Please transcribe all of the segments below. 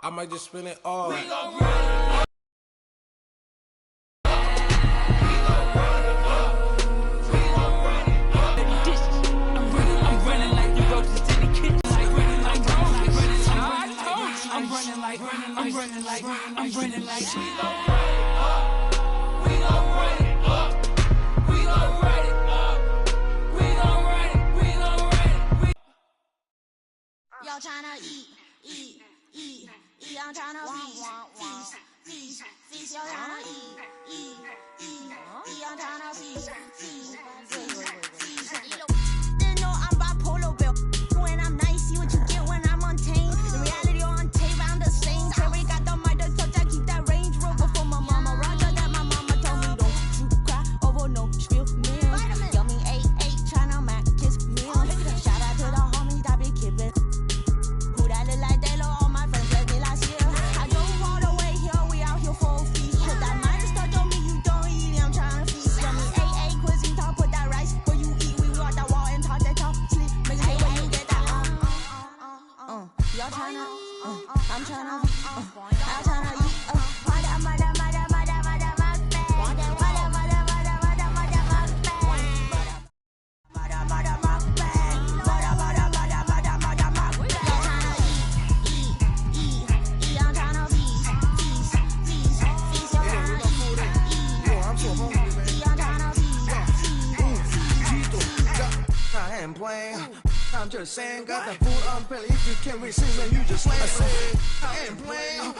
I might just spin it all. We gon' run. I'm running like we gon' run it up. We gon' run it up. We gon' run it up. We gon' run it. We gon' run it. Y'all tryna eat. I'm tryna feast. Y'all tryna eat. I'm tryna feast. Didn't know I'm bipolar, Bill. When I'm nice, see what you get when I'm untamed. The reality on tape, I'm the same. Terry got the mic to touch, I keep that Range Rover for my mama. Roger that my mama told me, don't you cry over no spill milk. Yummy 8-8, tryna mac kiss meal. Shout out to the homies that be kidding. Who that look like they low, all my friends left me last year. I drove all the way here, we out here for a feast. Put that minus touch on me, you don't eat it, I'm tryna feast. Yummy 8-8, cuisine talk, put that rice where you eat. We walk that wall and talk that talk, sleep. Make it when you get that y'all tryna, I'm tryna, I'm tryna eat. I'm just saying, got the food on belly. If you can't receive it, you just slay. I ain't playing.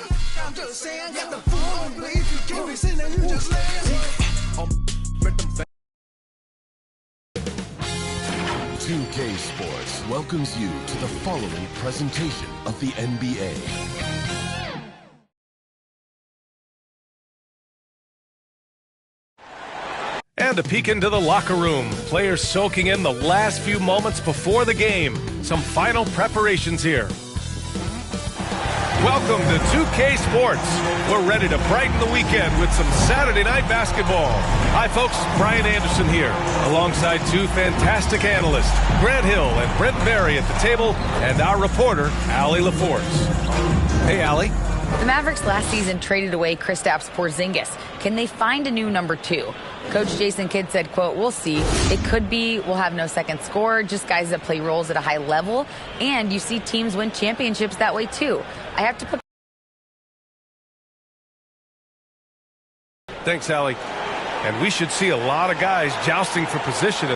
I'm just saying, got the food on belly. If you can't receive it, you just slay. 2K Sports welcomes you to the following presentation of the NBA. And a peek into the locker room. Players soaking in the last few moments before the game. Some final preparations here. Welcome to 2K Sports. We're ready to brighten the weekend with some Saturday night basketball. Hi folks, Brian Anderson here, alongside two fantastic analysts, Grant Hill and Brent Berry at the table, and our reporter, Allie LaForce. Hey Allie. The Mavericks last season traded away Kristaps Porzingis. Can they find a new number two? Coach Jason Kidd said, quote, we'll see. It could be we'll have no second scorer, just guys that play roles at a high level. And you see teams win championships that way, too. I have to put... Thanks, Allie. And we should see a lot of guys jousting for position.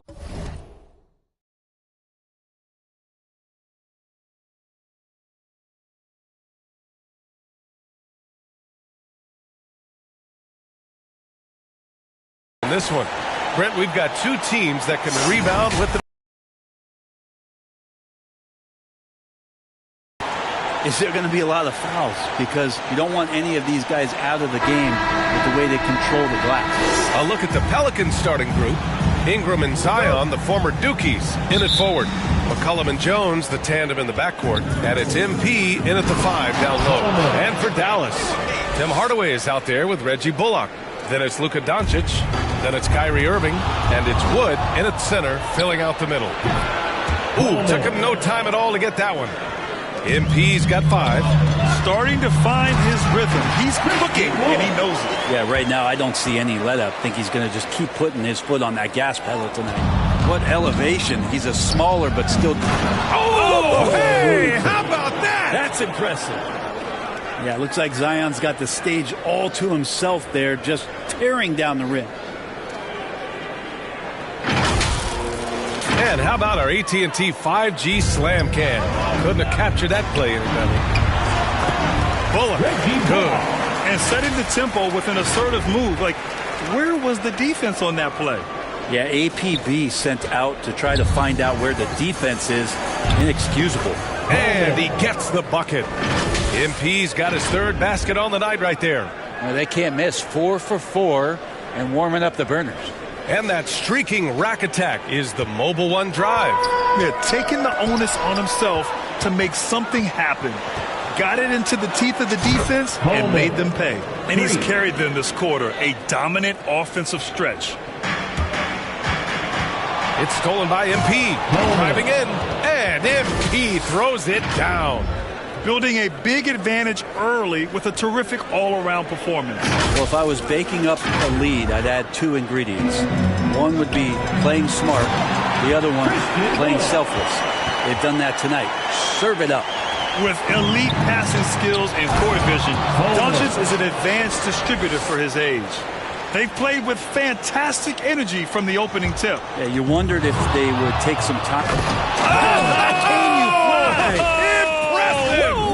This one, Brent, we've got two teams that can rebound with the... Is there going to be a lot of fouls? Because you don't want any of these guys out of the game with the way they control the glass. A look at the Pelicans starting group. Ingram and Zion, the former Dukies, in at forward. McCollum and Jones, the tandem in the backcourt. And it's MP in at the 5 down low. And for Dallas, Tim Hardaway is out there with Reggie Bullock. Then it's Luka Doncic. Then it's Kyrie Irving. And it's Wood in at center, filling out the middle. Ooh, took him no time at all to get that one. MP's got 5. Starting to find his rhythm. He's cooking, and he knows it. Yeah, right now I don't see any let-up. I think he's going to just keep putting his foot on that gas pedal tonight. What elevation. He's a smaller but still... Oh, hey, how about that? That's impressive. Yeah, it looks like Zion's got the stage all to himself there, just tearing down the rim. And how about our AT&T 5G slam cam? Couldn't have captured that play any better. Bullock, good. And setting the tempo with an assertive move. Like, where was the defense on that play? Yeah, APB sent out to try to find out where the defense is. Inexcusable. And he gets the bucket. MP's got his 3rd basket on the night right there. Well, they can't miss. 4 for 4 and warming up the burners. And that streaking rack attack is the Mobile One drive. Yeah, taking the onus on himself to make something happen. Got it into the teeth of the defense and made them pay. And he's carried them this quarter. A dominant offensive stretch. It's stolen by MP. Driving in. And MP throws it down. building a big advantage early with a terrific all-around performance. Well, if I was baking up a lead, I'd add 2 ingredients. One would be playing smart. The other one, playing selfless. They've done that tonight. Serve it up. With elite passing skills and court vision, Doncic is an advanced distributor for his age. They've played with fantastic energy from the opening tip. Yeah, you wondered if they would take some time. Impressive!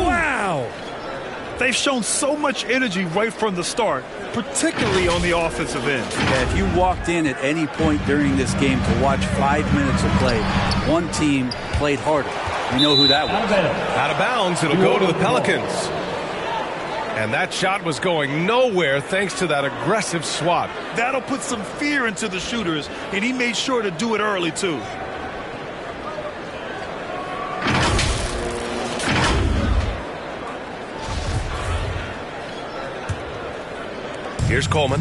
Wow! They've shown so much energy right from the start, particularly on the offensive end. Yeah, if you walked in at any point during this game to watch 5 minutes of play, one team played harder. You know who that was. Out of bounds, it'll go to the Pelicans. And that shot was going nowhere thanks to that aggressive swat. That'll put some fear into the shooters, and he made sure to do it early, too. Here's Coleman.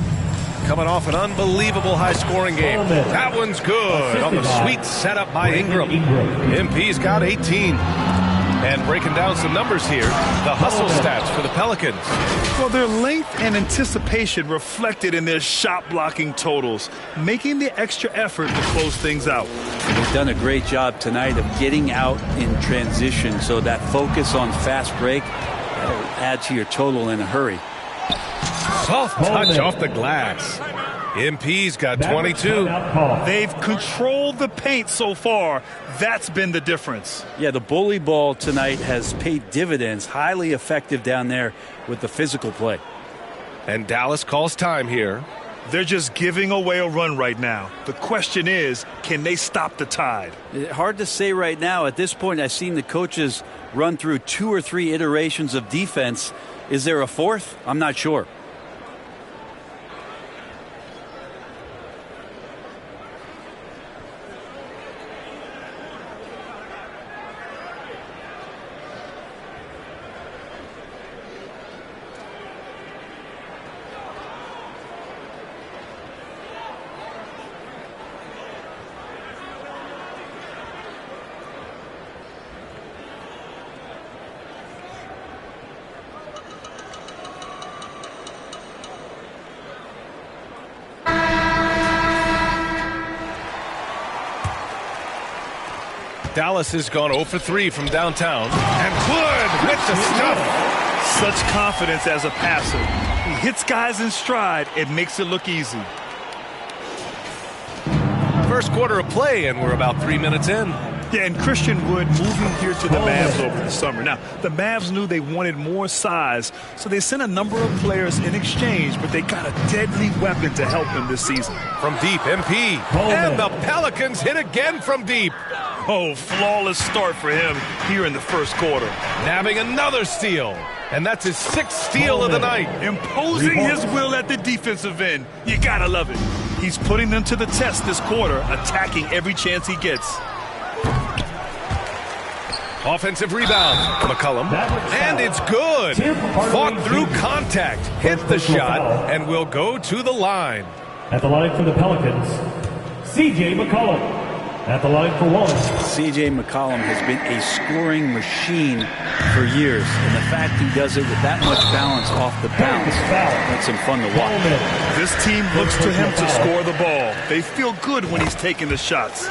Coming off an unbelievable high-scoring game. That one's good on the sweet setup by Ingram. MP's got 18. And breaking down some numbers here, the hustle stats for the Pelicans. Well, their length and anticipation reflected in their shot-blocking totals, making the extra effort to close things out. They've done a great job tonight of getting out in transition, so that focus on fast break add to your total in a hurry. Soft touch off the glass. MP's got 22. They've controlled the paint so far. That's been the difference. Yeah, the bully ball tonight has paid dividends. Highly effective down there with the physical play. And Dallas calls time here. They're just giving away a run right now. The question is, can they stop the tide? Hard to say right now. At this point, I've seen the coaches run through 2 or 3 iterations of defense. Is there a fourth? I'm not sure. Dallas has gone 0 for 3 from downtown. And Wood with the stuff. Such confidence as a passer. He hits guys in stride. It makes it look easy. First quarter of play, and we're about 3 minutes in. Yeah, and Christian Wood moving here to the Mavs over the summer. Now, the Mavs knew they wanted more size, so they sent a number of players in exchange, but they got a deadly weapon to help him this season. From deep, MP. And the Pelicans hit again from deep. Oh, flawless start for him here in the first quarter. Nabbing another steal. And that's his 6th steal of the night. Imposing his will at the defensive end. You gotta love it. He's putting them to the test this quarter, attacking every chance he gets. Offensive rebound, McCollum, and it's good. Fought through contact, hit the shot, and will go to the line. At the line for the Pelicans, C.J. McCollum. At the line for one. C.J. McCollum has been a scoring machine for years, and the fact he does it with that much balance off the bounce makes him fun to watch. This team looks to him to score the ball. They feel good when he's taking the shots.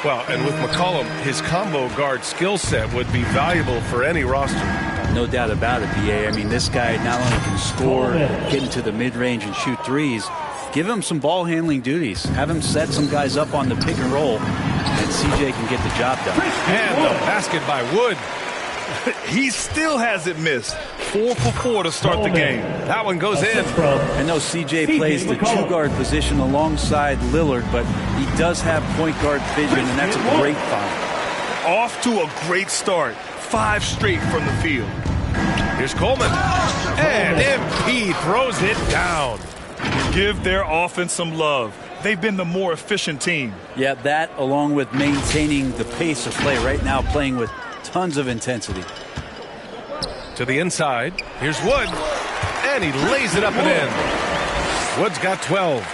Well, and with McCollum, his combo guard skill set would be valuable for any roster. No doubt about it, B.A. I mean, this guy not only can score, get into the mid-range and shoot threes, give him some ball handling duties. Have him set some guys up on the pick and roll, and CJ can get the job done. And the basket by Wood. He still hasn't missed. 4 for 4 to start the game. That one goes in. I know CJ plays the 2-guard position alongside Lillard, but he does have point guard vision, and that's a great find. Off to a great start. 5 straight from the field. Here's Coleman. And MP throws it down. Give their offense some love. They've been the more efficient team. Yeah, that along with maintaining the pace of play right now, playing with tons of intensity. To the inside. Here's Wood. And he lays it up and in. Wood's got 12.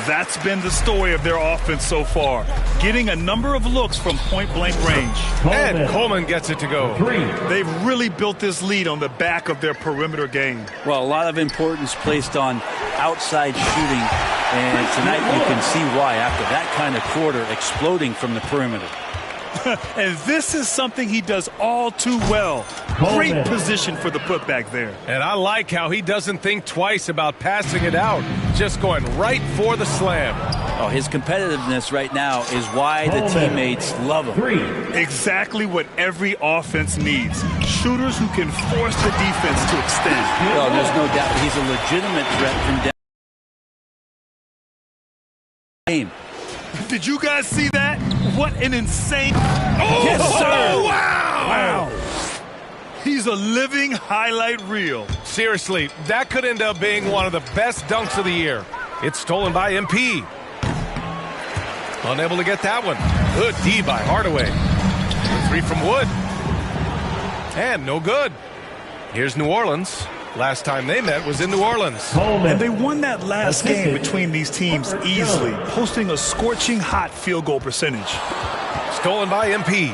That's been the story of their offense so far, getting a number of looks from point-blank range. And Coleman gets it to go. They've really built this lead on the back of their perimeter game. Well, a lot of importance placed on outside shooting, and tonight you can see why after that kind of quarter exploding from the perimeter. And this is something he does all too well. Great position for the putback there. And I like how he doesn't think twice about passing it out, just going right for the slam. Oh, his competitiveness right now is why the teammates love him. Exactly what every offense needs. Shooters who can force the defense to extend. Well, there's no doubt he's a legitimate threat from down. Did you guys see that? What an insane... Oh, yes, sir! Oh, wow! He's a living highlight reel. Seriously, that could end up being one of the best dunks of the year. It's stolen by MP. Unable to get that one. Good D by Hardaway. 3 from Wood. And no good. Here's New Orleans. Last time they met was in New Orleans. And they won that last game between these teams easily, posting a scorching hot field goal percentage. Stolen by MP.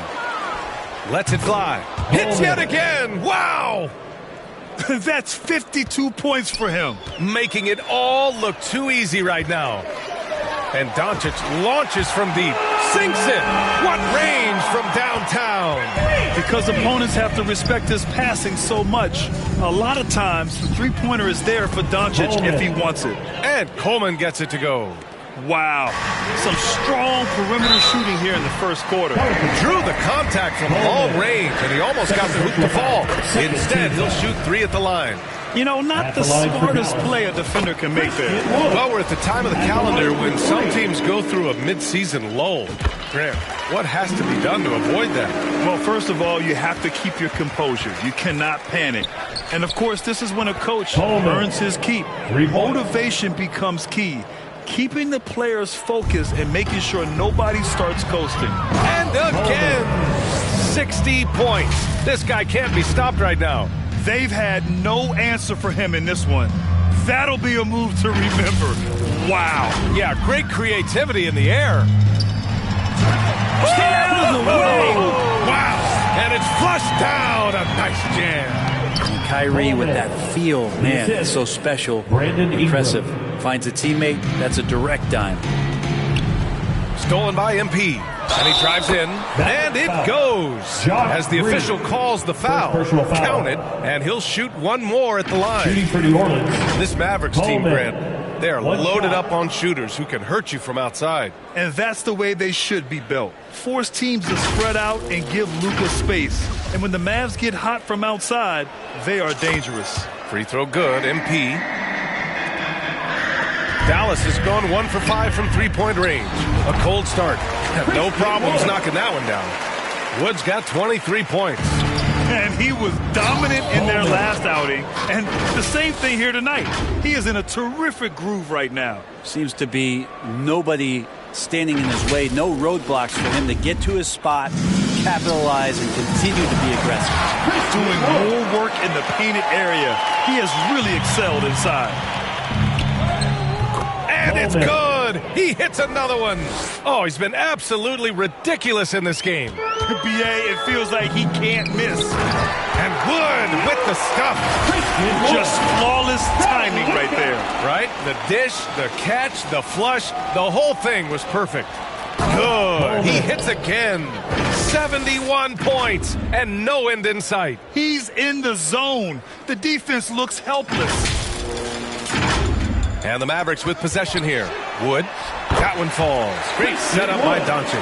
Lets it fly. Hits yet again. Wow! That's 52 points for him. Making it all look too easy right now. And Doncic launches from deep. Sinks it. What range from downtown. Because opponents have to respect his passing so much, a lot of times the three-pointer is there for Doncic if he wants it. And Coleman gets it to go. Wow. Some strong perimeter shooting here in the first quarter. Drew the contact from long range, and he almost got the hoop to fall. Instead, he'll shoot 3 at the line. You know, not the smartest play a defender can make there. Well, we're at the time of the calendar when some teams go through a mid-season lull. Grant, what has to be done to avoid that? Well, first of all, you have to keep your composure. You cannot panic. And, of course, this is when a coach earns his keep. Motivation becomes key. Keeping the players focused and making sure nobody starts coasting. And again, 60 points. This guy can't be stopped right now. They've had no answer for him in this one. That'll be a move to remember. Wow. Yeah, great creativity in the air. Get out of the way. Wow. And it's flushed down. A nice jam. And Kyrie with that feel, man, it's so special, impressive. Finds a teammate, that's a direct dime. Stolen by MP. And he drives in, and it goes. As the official calls the foul, count it, and he'll shoot one more at the line. Shooting for New Orleans. This Mavericks team, Grant, they are loaded up on shooters who can hurt you from outside. And that's the way they should be built. Force teams to spread out and give Luka space. And when the Mavs get hot from outside, they are dangerous. Free throw good, MP. Dallas has gone 1 for 5 from three-point range. A cold start. No problems knocking that one down. Wood's got 23 points. And he was dominant in their last outing. And the same thing here tonight. He is in a terrific groove right now. Seems to be nobody standing in his way. No roadblocks for him to get to his spot, capitalize, and continue to be aggressive. Doing more work in the painted area. He has really excelled inside. And it's good. He hits another one. Oh, he's been absolutely ridiculous in this game. BA, it feels like he can't miss. And Wood with the stuff. Just flawless timing right there. Right? The dish, the catch, the flush, the whole thing was perfect. Good. He hits again. 71 points and no end in sight. He's in the zone. The defense looks helpless. And the Mavericks with possession here. Wood. That one falls. Great setup by Doncic.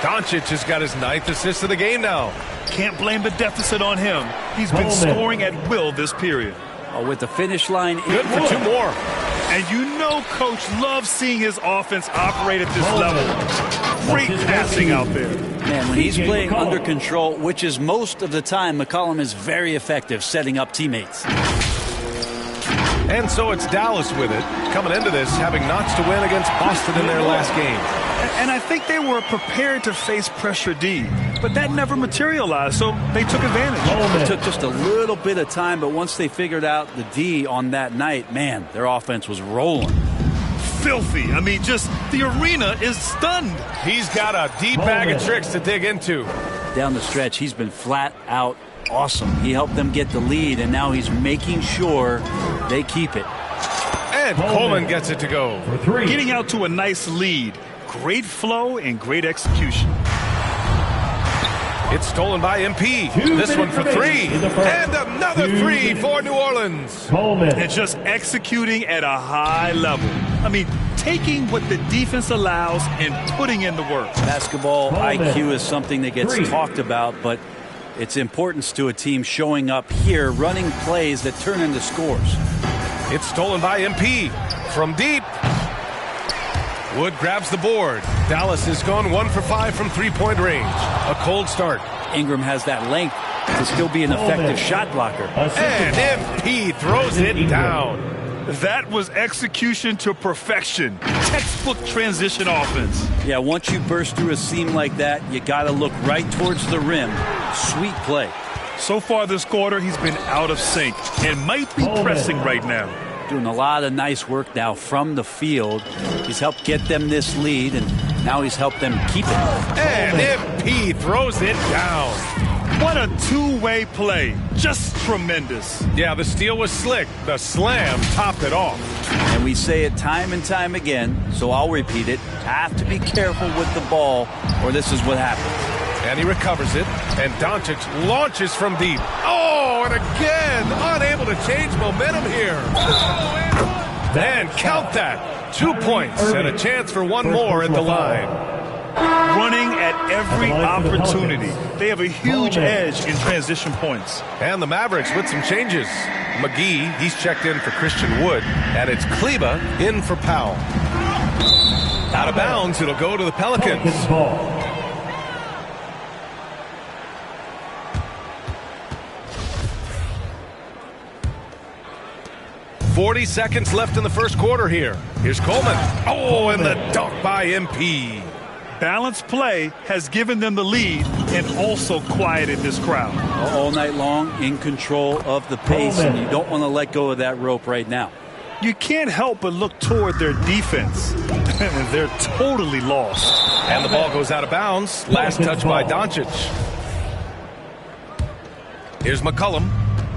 Doncic has got his 9th assist of the game now. Can't blame the deficit on him. He's been scoring at will this period. Oh, with the finish line. Good for 2 more. And you know Coach loves seeing his offense operate at this level. Great passing out there. Man, when he's playing under control, which is most of the time, McCollum is very effective setting up teammates. And so it's Dallas with it, coming into this, having notched a win against Boston in their last game. And I think they were prepared to face pressure D, but that never materialized, so they took advantage. It took just a little bit of time, but once they figured out the D on that night, man, their offense was rolling. filthy. I mean, just the arena is stunned. He's got a deep bag of tricks to dig into. Down the stretch, he's been flat out awesome. He helped them get the lead, and now he's making sure they keep it. And Coleman gets it to go. For 3. Getting out to a nice lead. Great flow and great execution. It's stolen by MP. This one for 3. And another 3 for New Orleans. Coleman. And just executing at a high level. I mean, taking what the defense allows and putting in the work. Basketball IQ is something that gets talked about, but its importance to a team showing up here, running plays that turn into scores. It's stolen by MP. From deep. Wood grabs the board. Dallas has gone 1 for 5 from three-point range. A cold start. Ingram has that length to still be an effective shot blocker. And MP throws it down. That was execution to perfection. Textbook transition offense. Yeah, once you burst through a seam like that, you got to look right towards the rim. Sweet play. So far this quarter, he's been out of sync and might be pressing right now. Doing a lot of nice work now from the field. He's helped get them this lead, and now he's helped them keep it. And MP throws it down. What a two-way play. Just tremendous. Yeah, the steal was slick. The slam topped it off. And we say it time and time again, so I'll repeat it. Have to be careful with the ball, or this is what happens. And he recovers it, and Doncic launches from deep. Oh, and again, unable to change momentum here. And count that. 2 points and a chance for one more at the line. Running at every opportunity. They have a huge edge in transition points. And the Mavericks with some changes. McGee, he's checked in for Christian Wood, and it's Kleba in for Powell. Out of bounds, it'll go to the Pelicans. 40 seconds left in the first quarter here. Here's Coleman. Oh, and the dunk by MP. Balanced play has given them the lead and also quieted this crowd. All night long, in control of the pace, and you don't want to let go of that rope right now. You can't help but look toward their defense. They're totally lost. And the ball goes out of bounds. Last touch by Doncic. Here's McCollum.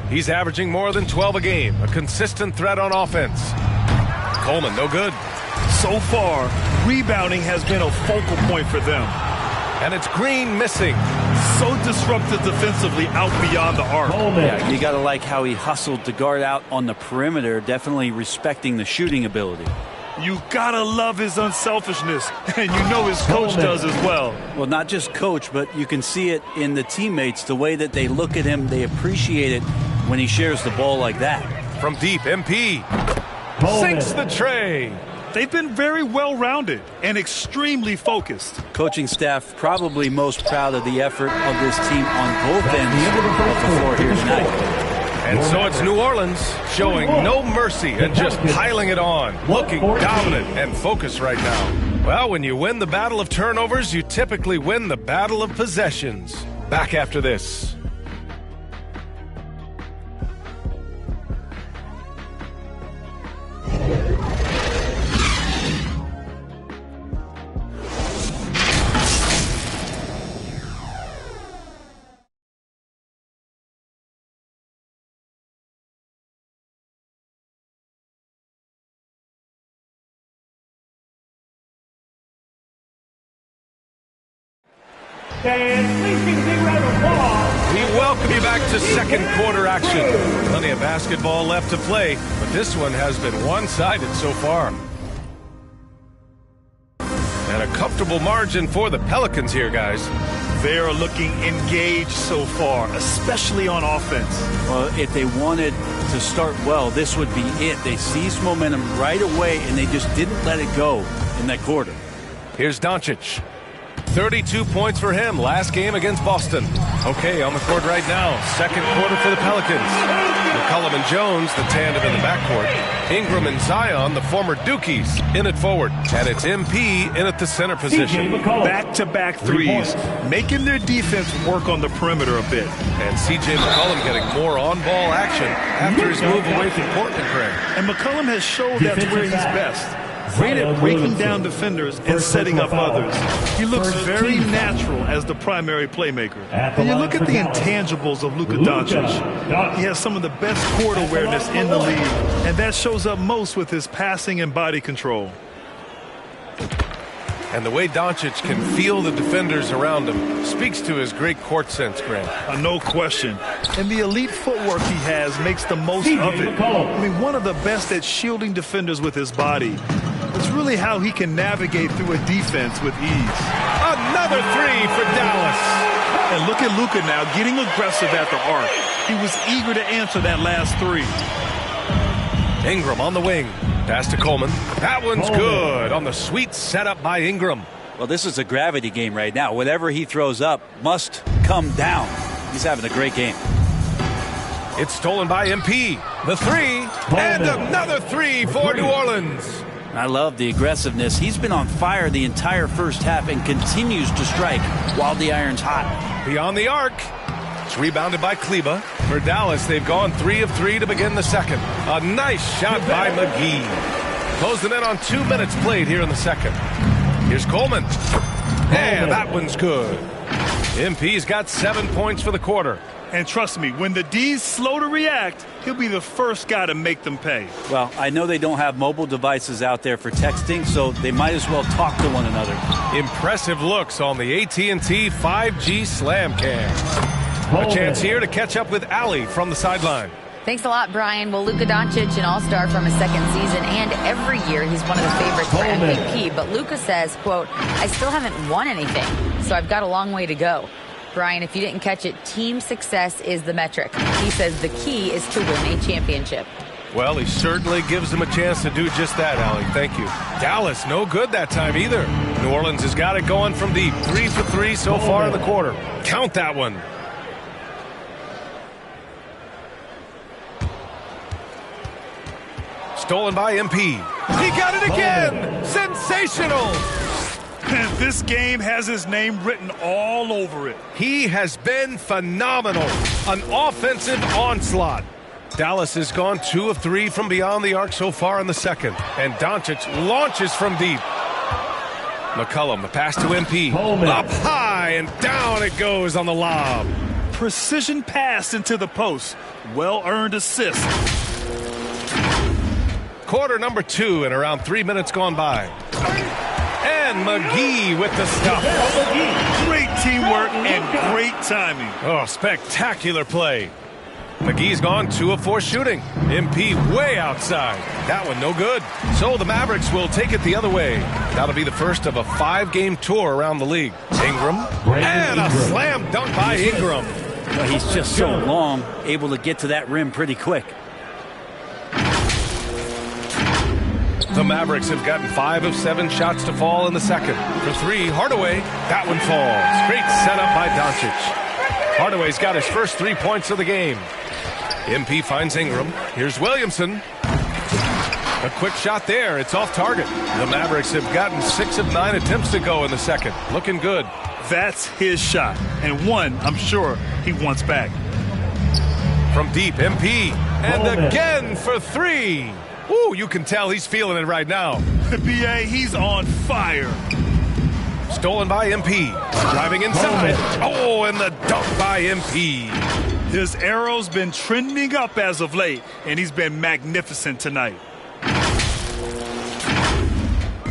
He's averaging more than 12 a game. A consistent threat on offense. Coleman, no good. So far, rebounding has been a focal point for them. And it's Green missing. So disruptive defensively out beyond the arc. Yeah, you got to like how he hustled to guard out on the perimeter, definitely respecting the shooting ability. You got to love his unselfishness, and you know his coach does as well. Well, not just coach, but you can see it in the teammates, the way that they look at him. They appreciate it when he shares the ball like that. From deep, MP sinks the tray. They've been very well-rounded and extremely focused. Coaching staff probably most proud of the effort of this team on both ends of the floor here tonight. And so it's New Orleans showing no mercy and just piling it on, looking dominant and focused right now. Well, when you win the battle of turnovers, you typically win the battle of possessions. Back after this. We welcome you back to second quarter action. Plenty of basketball left to play, but this one has been one-sided so far. And a comfortable margin for the Pelicans here, guys. They are looking engaged so far, especially on offense. Well, if they wanted to start well, this would be it. They seized momentum right away, and they just didn't let it go in that quarter. Here's Doncic. 32 points for him last game against Boston. Okay, on the court right now. Second quarter for the Pelicans. McCollum and Jones, the tandem in the backcourt. Ingram and Zion, the former Dukies, in at forward. And it's MP in at the center position. Back-to-back threes, making their defense work on the perimeter a bit. And C.J. McCollum getting more on-ball action after his move away from Portland, Craig. And McCollum has showed that's where he's best. great at breaking down defenders and setting up others. He looks very natural as the primary playmaker. And you look at the intangibles of Luka Doncic. He has some of the best court awareness in the league, and that shows up most with his passing and body control. And the way Doncic can feel the defenders around him speaks to his great court sense, Grant. No question. And the elite footwork he has makes the most of it. I mean, one of the best at shielding defenders with his body. It's really how he can navigate through a defense with ease. Another three for Dallas. And look at Luka now getting aggressive at the arc. He was eager to answer that last three. Ingram on the wing. Pass to Coleman. That one's good on the sweet setup by Ingram. Well, this is a gravity game right now. Whatever he throws up must come down. He's having a great game. It's stolen by MP. The three. And another three for New Orleans. I love the aggressiveness. He's been on fire the entire first half and continues to strike while the iron's hot. Beyond the arc. It's rebounded by Kleba. For Dallas, they've gone 3 of 3 to begin the second. A nice shot by McGee. Closing in on 2 minutes played here in the second. Here's Coleman. And that one's good. MP's got 7 points for the quarter. And trust me, when the D's slow to react, he'll be the first guy to make them pay. Well, I know they don't have mobile devices out there for texting, so they might as well talk to one another. Impressive looks on the AT&T 5G Slam Cam. A chance here to catch up with Allie from the sideline. Thanks a lot, Brian. Well, Luka Doncic, an all-star from his second season, and every year he's one of the favorites for MVP. But Luka says, quote, I still haven't won anything, so I've got a long way to go. Brian, if you didn't catch it, team success is the metric. He says the key is to win a championship. Well, he certainly gives them a chance to do just that, Allie. Thank you. Dallas, no good that time either. New Orleans has got it going from deep. 3 for 3 so far in the quarter. Count that one. Stolen by MP. He got it again! Sensational! And this game has his name written all over it. He has been phenomenal. An offensive onslaught. Dallas has gone 2 of 3 from beyond the arc so far in the second. And Doncic launches from deep. McCollum, the pass to MP. Up high and down it goes on the lob. Precision pass into the post. Well-earned assist. Quarter number 2 and around 3 minutes gone by. And McGee with the stop. Great teamwork and great timing. Oh, spectacular play. McGee's gone 2 of 4 shooting. MP way outside. That one no good. So the Mavericks will take it the other way. That'll be the first of a 5-game tour around the league. Ingram. And a slam dunk by Ingram. Well, he's just so long, able to get to that rim pretty quick. The Mavericks have gotten 5 of 7 shots to fall in the second. For 3, Hardaway. That one falls. Great setup by Doncic. Hardaway's got his first 3 points of the game. MP finds Ingram. Here's Williamson. A quick shot there. It's off target. The Mavericks have gotten 6 of 9 attempts to go in the second. Looking good. That's his shot. And one, I'm sure, he wants back. From deep, MP. And again for 3. Ooh, you can tell he's feeling it right now. BA, he's on fire. Stolen by MP. Driving inside. Oh, and the dunk by MP. His arrow's been trending up as of late, and he's been magnificent tonight.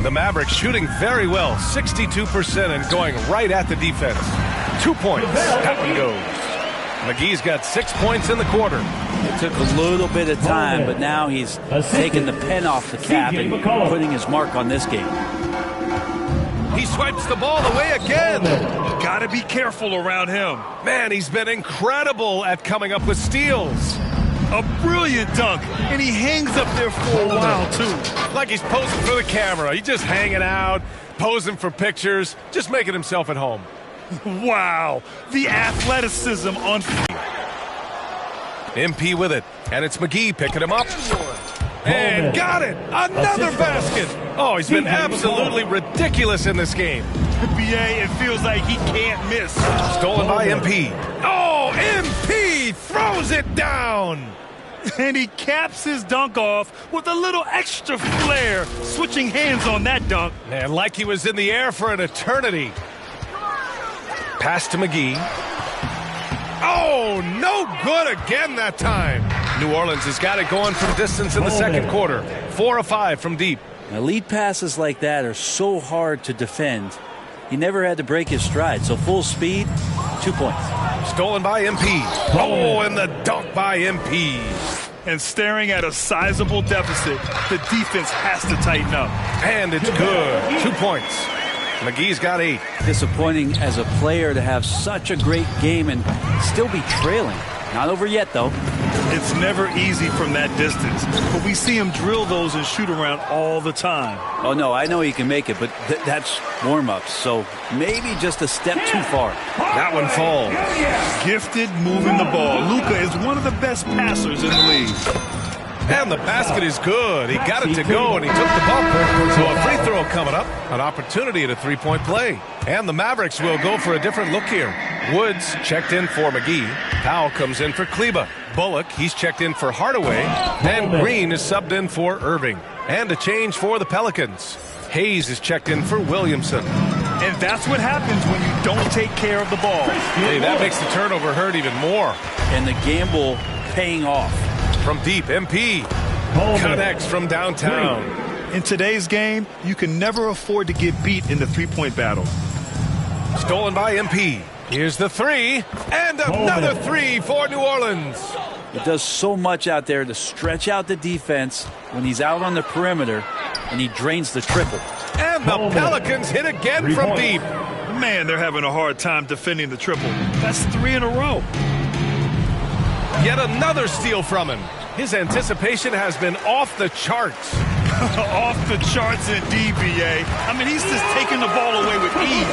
The Mavericks shooting very well, 62% and going right at the defense. 2 points. That one goes. McGee's got 6 points in the quarter. It took a little bit of time, but now he's taking the pen off the cap and putting his mark on this game. He swipes the ball away again. Gotta be careful around him. Man, he's been incredible at coming up with steals. A brilliant dunk, and he hangs up there for a while, too. Like he's posing for the camera. He's just hanging out, posing for pictures, just making himself at home. Wow, the athleticism on field. MP with it, and it's McGee picking him up. And got it! Another basket! Oh, he's been absolutely ridiculous in this game. BA, it feels like he can't miss. Stolen by MP. Oh, MP throws it down! And he caps his dunk off with a little extra flair, switching hands on that dunk. And like he was in the air for an eternity. Pass to McGee. Oh, no good again that time. New Orleans has got it going from distance in the second quarter. 4 of 5 from deep. Now, lead passes like that are so hard to defend. He never had to break his stride, so full speed, 2 points. Stolen by MP. Oh, and the dunk by MP. And staring at a sizable deficit, the defense has to tighten up. And it's good. 2 points. McGee's got 8. Disappointing as a player to have such a great game and still be trailing. Not over yet, though. It's never easy from that distance, but we see him drill those and shoot around all the time. Oh, no, I know he can make it, but that's warm-ups, so maybe just a step too far. That one falls. Gifted moving the ball. Luka is one of the best passers in the league. And the basket is good. He got it to go, and he took the bump. So a free throw coming up. An opportunity at a three-point play. And the Mavericks will go for a different look here. Woods checked in for McGee. Powell comes in for Kleba. Bullock, he's checked in for Hardaway. And Green is subbed in for Irving. And a change for the Pelicans. Hayes is checked in for Williamson. And that's what happens when you don't take care of the ball. Hey, that makes the turnover hurt even more. And the gamble paying off. From deep, MP connects from downtown. In today's game, you can never afford to get beat in the three-point battle. Stolen by MP. Here's the three, and another three for New Orleans. It does so much out there to stretch out the defense when he's out on the perimeter, and he drains the triple. And the Pelicans hit again from deep. Man, they're having a hard time defending the triple. That's 3 in a row. Yet another steal from him. His anticipation has been off the charts. Off the charts indeed, BA. I mean, he's just taking the ball away with ease.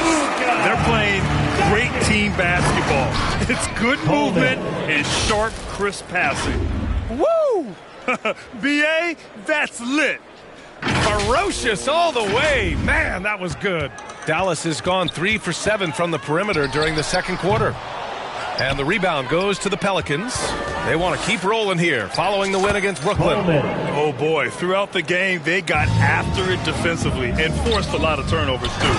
They're playing great team basketball. It's good movement and sharp, crisp passing. Woo! BA, that's lit. Ferocious all the way. Man, that was good. Dallas has gone 3 for 7 from the perimeter during the second quarter. And the rebound goes to the Pelicans. They want to keep rolling here following the win against Brooklyn. Oh, boy. Throughout the game, they got after it defensively and forced a lot of turnovers, too.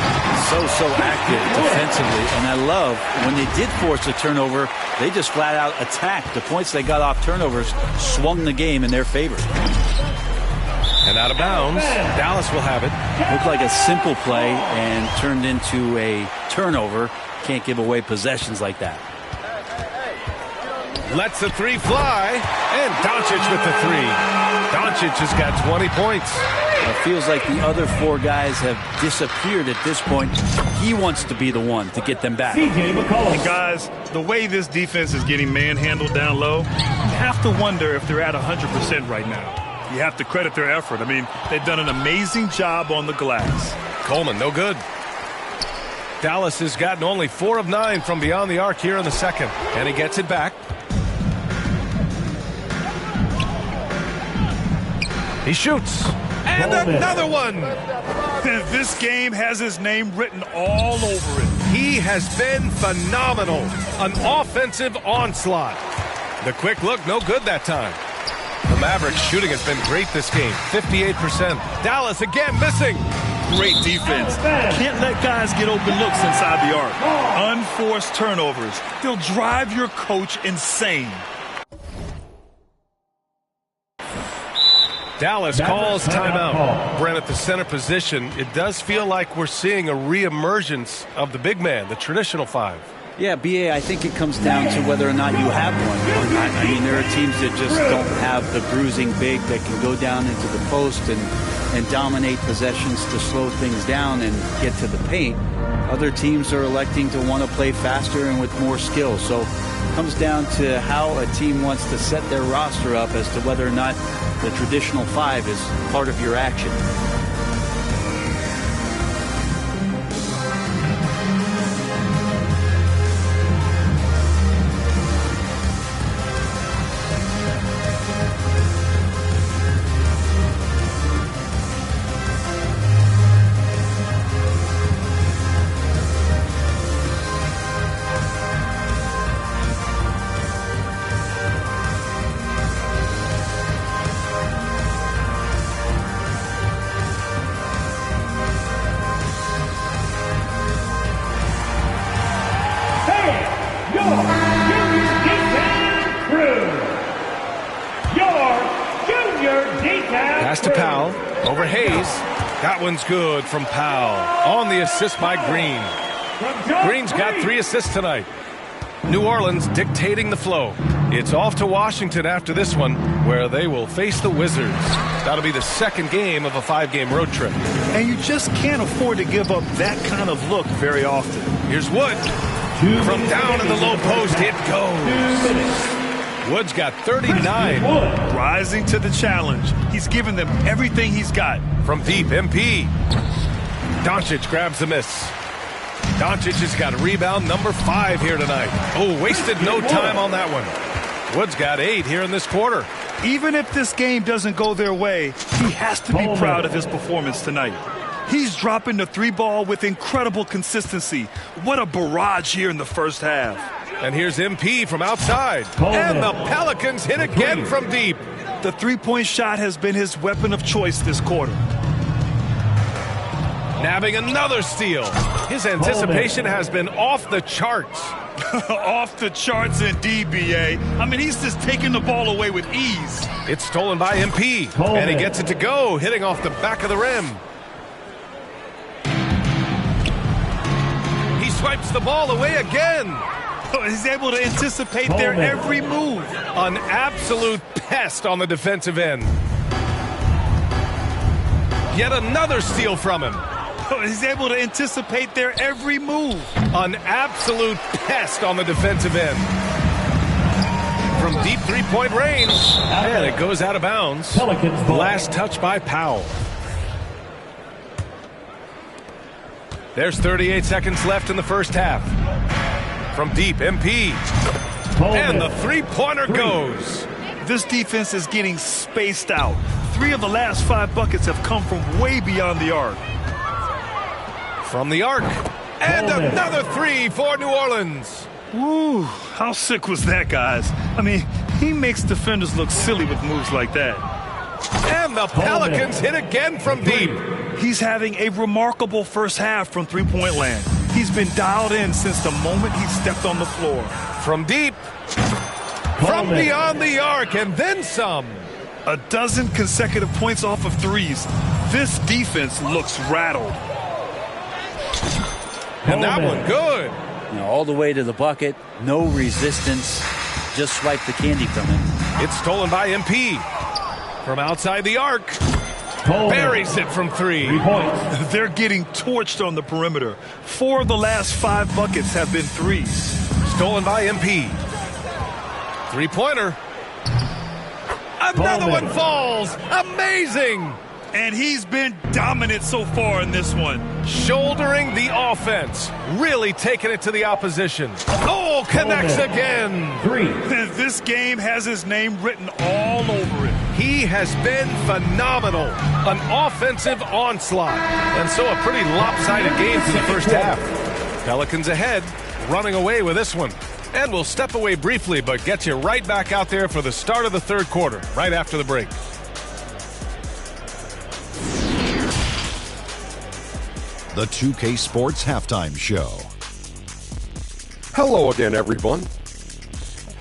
So active defensively. And I love when they did force a turnover, they just flat out attacked. The points they got off turnovers swung the game in their favor. And out of bounds, Dallas will have it. Looked like a simple play and turned into a turnover. Can't give away possessions like that. Lets the three fly, and Doncic with the three. Doncic has got 20 points. It feels like the other 4 guys have disappeared at this point. He wants to be the one to get them back. And guys, the way this defense is getting manhandled down low, you have to wonder if they're at 100% right now. You have to credit their effort. I mean, they've done an amazing job on the glass. Coleman, no good. Dallas has gotten only 4 of 9 from beyond the arc here in the second, and he gets it back. He shoots. And another one. This game has his name written all over it. He has been phenomenal. An offensive onslaught. The quick look, no good that time. The Mavericks shooting has been great this game. 58%. Dallas again missing. Great defense. Can't let guys get open looks inside the arc. Unforced turnovers. They'll drive your coach insane. Dallas calls timeout. Brent at the center position. It does feel like we're seeing a reemergence of the big man, the traditional 5. Yeah, BA, I think it comes down to whether or not you have one or not. I mean, there are teams that just don't have the bruising big that can go down into the post and dominate possessions to slow things down and get to the paint. Other teams are electing to want to play faster and with more skill. So it comes down to how a team wants to set their roster up as to whether or not the traditional 5 is part of your action. Pass to Powell. Over Hayes. That one's good from Powell. On the assist by Green. Green's got 3 assists tonight. New Orleans dictating the flow. It's off to Washington after this one, where they will face the Wizards. That'll be the second game of a 5-game road trip. And you just can't afford to give up that kind of look very often. Here's Wood. From down in the low post, it goes. Wood's got 39. Rising to the challenge. He's given them everything he's got. From deep, MP. Doncic grabs the miss. Doncic has got rebound number 5 here tonight. Oh, wasted no time on that one. Wood's got 8 here in this quarter. Even if this game doesn't go their way, he has to be proud of his performance tonight. He's dropping the 3-ball with incredible consistency. What a barrage here in the first half. And here's MP from outside. And the Pelicans hit again from deep. The 3-point shot has been his weapon of choice this quarter. Nabbing another steal. His anticipation has been off the charts. Off the charts indeed, B.A. I mean, he's just taking the ball away with ease. It's stolen by MP. And he gets it to go, hitting off the back of the rim. He swipes the ball away again. He's able to anticipate their every move. An absolute pest on the defensive end. Yet another steal from him. He's able to anticipate their every move. An absolute pest on the defensive end. From deep 3-point range. And it goes out of bounds. Last touch by Powell. There's 38 seconds left in the first half. From deep, MP. And the 3-pointer goes. This defense is getting spaced out. 3 of the last 5 buckets have come from way beyond the arc. From the arc. And another 3 for New Orleans. Woo, how sick was that, guys? I mean, he makes defenders look silly with moves like that. And the Pelicans hit again from deep. He's having a remarkable first half from 3-point land. He's been dialed in since the moment he stepped on the floor. From deep. From beyond the arc, and then some. A dozen consecutive points off of 3s. This defense looks rattled. And that one good. You know, all the way to the bucket, no resistance, just swipe the candy from him. It's stolen by MP. From outside the arc. Buries it from 3. They're getting torched on the perimeter. 4 of the last 5 buckets have been 3s. Stolen by MP. 3-pointer. Another one falls. Amazing. And he's been dominant so far in this one. Shouldering the offense. Really taking it to the opposition. Oh, connects again. 3. This game has his name written all over it. He has been phenomenal. An offensive onslaught. And so a pretty lopsided game for the first half. Pelicans ahead, running away with this one. And we'll step away briefly, but get you right back out there for the start of the third quarter, right after the break. The 2K Sports Halftime Show. Hello again, everyone.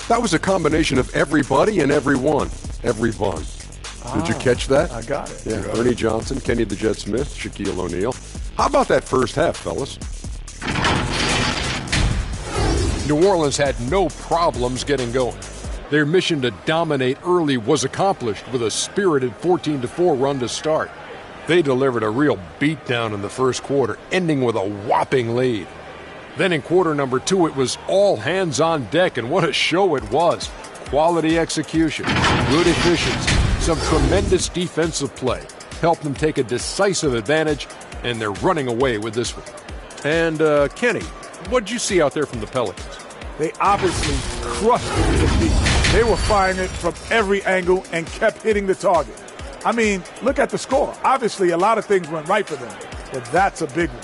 That was a combination of everybody and everyone. Everyone. Did you catch that? I got it. Yeah, Ernie Johnson, Kenny the Jet Smith, Shaquille O'Neal. How about that first half, fellas? New Orleans had no problems getting going. Their mission to dominate early was accomplished with a spirited 14-4 run to start. They delivered a real beatdown in the first quarter, ending with a whopping lead. Then in quarter number 2, it was all hands on deck, and what a show it was. Quality execution, good efficiency, some tremendous defensive play helped them take a decisive advantage, and they're running away with this one. And, Kenny, what'd you see out there from the Pelicans? They obviously crushed it with the beat. They were firing it from every angle and kept hitting the target. I mean, look at the score. Obviously, a lot of things went right for them, but that's a big one.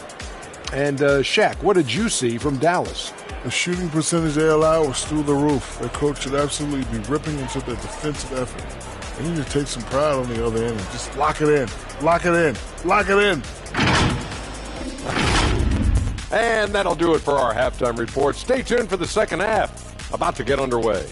And, Shaq, what did you see from Dallas? The shooting percentage they allowed was through the roof. Their coach should absolutely be ripping into their defensive effort. They need to take some pride on the other end and just lock it in, lock it in, lock it in. And that'll do it for our halftime report. Stay tuned for the second half. About to get underway.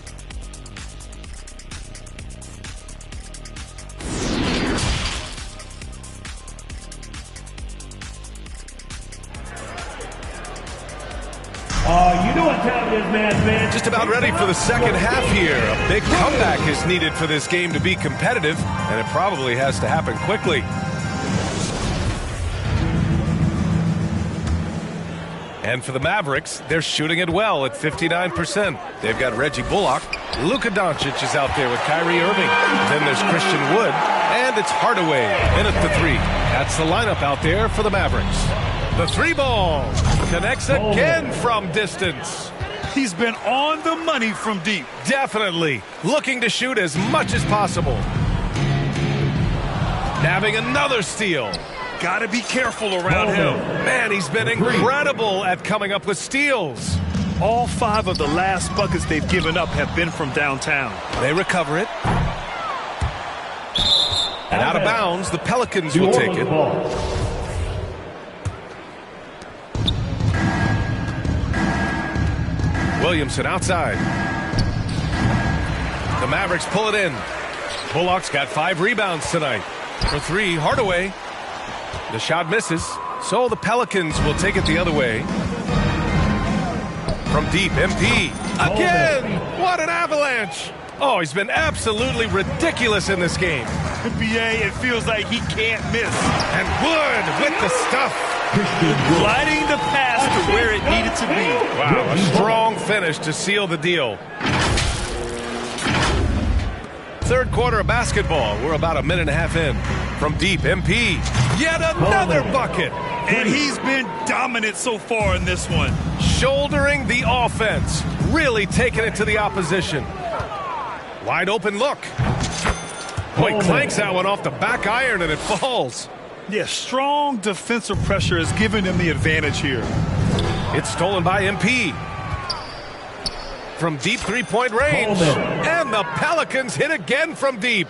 Just about ready for the second half here. A big comeback is needed for this game to be competitive, and it probably has to happen quickly. And for the Mavericks, they're shooting it well at 59%. They've got Reggie Bullock. Luka Doncic is out there with Kyrie Irving. Then there's Christian Wood. And it's Hardaway in at the 3. That's the lineup out there for the Mavericks. The 3 ball connects again from distance. He's been on the money from deep. Definitely. Looking to shoot as much as possible. Nabbing another steal. Got to be careful around him. Man, he's been incredible at coming up with steals. All 5 of the last buckets they've given up have been from downtown. They recover it. And out of bounds, the Pelicans will take it. Williamson outside. The Mavericks pull it in. Bullock's got 5 rebounds tonight. For 3, Hardaway. The shot misses, so the Pelicans will take it the other way. From deep, MP. Again! What an avalanche! Oh, he's been absolutely ridiculous in this game. NBA, it feels like he can't miss. And Wood with the stuff. Gliding the pass to where it needed to be. Wow, a strong finish to seal the deal. Third quarter of basketball. We're about a minute and a half in. From deep, MP. Yet another bucket. And he's been dominant so far in this one. Shouldering the offense. Really taking it to the opposition. Wide open look. Boy, clanks that one off the back iron and it falls. Yeah, strong defensive pressure has given him the advantage here. It's stolen by MP. From deep three-point range. And the Pelicans hit again from deep.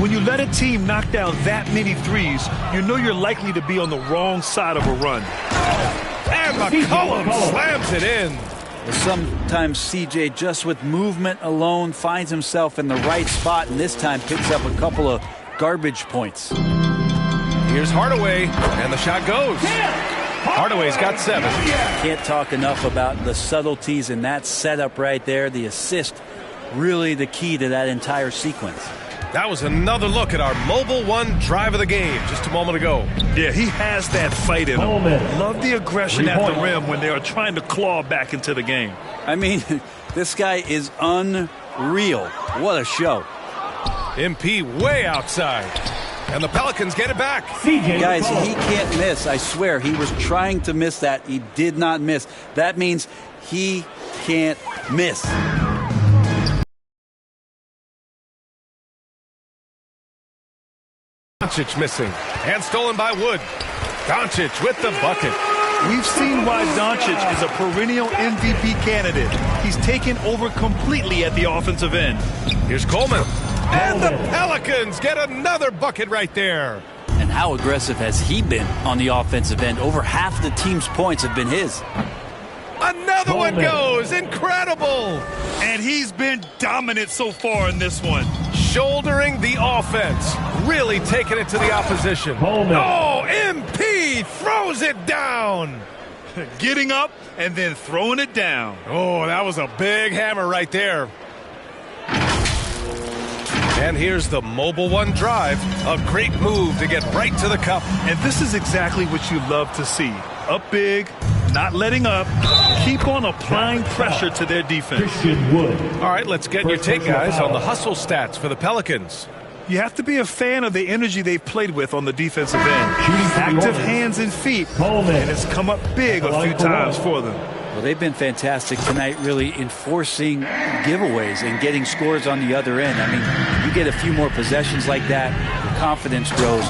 When you let a team knock down that many threes, you know you're likely to be on the wrong side of a run. And McCollum slams it in. Sometimes CJ, just with movement alone, finds himself in the right spot, and this time picks up a couple of garbage points. Here's Hardaway, and the shot goes. Hardaway's got 7. Can't talk enough about the subtleties in that setup right there. The assist, really the key to that entire sequence. That was another look at our Mobile One drive of the game just a moment ago. Yeah, he has that fight in him. Love the aggression at the rim when they are trying to claw back into the game. I mean, this guy is unreal. What a show. MP way outside. And the Pelicans get it back. Guys, he can't miss. I swear, he was trying to miss that. He did not miss. That means he can't miss. Doncic missing. And stolen by Wood. Doncic with the bucket. We've seen why Doncic is a perennial MVP candidate. He's taken over completely at the offensive end. Here's Coleman. And the Pelicans get another bucket right there. And how aggressive has he been on the offensive end? Over half the team's points have been his. Another one goes. Incredible. And he's been dominant so far in this one. Shouldering the offense. Really taking it to the opposition. Oh, MP throws it down. Getting up and then throwing it down. Oh, that was a big hammer right there. And here's the Mobile One drive. A great move to get right to the cup. And this is exactly what you love to see. Up big, not letting up. Keep on applying pressure to their defense. All right, let's get your take, guys, on the hustle stats for the Pelicans. You have to be a fan of the energy they've played with on the defensive end. Active hands and feet, and it's come up big a few times for them. Well, they've been fantastic tonight, really enforcing giveaways and getting scores on the other end. I mean, you get a few more possessions like that, the confidence grows,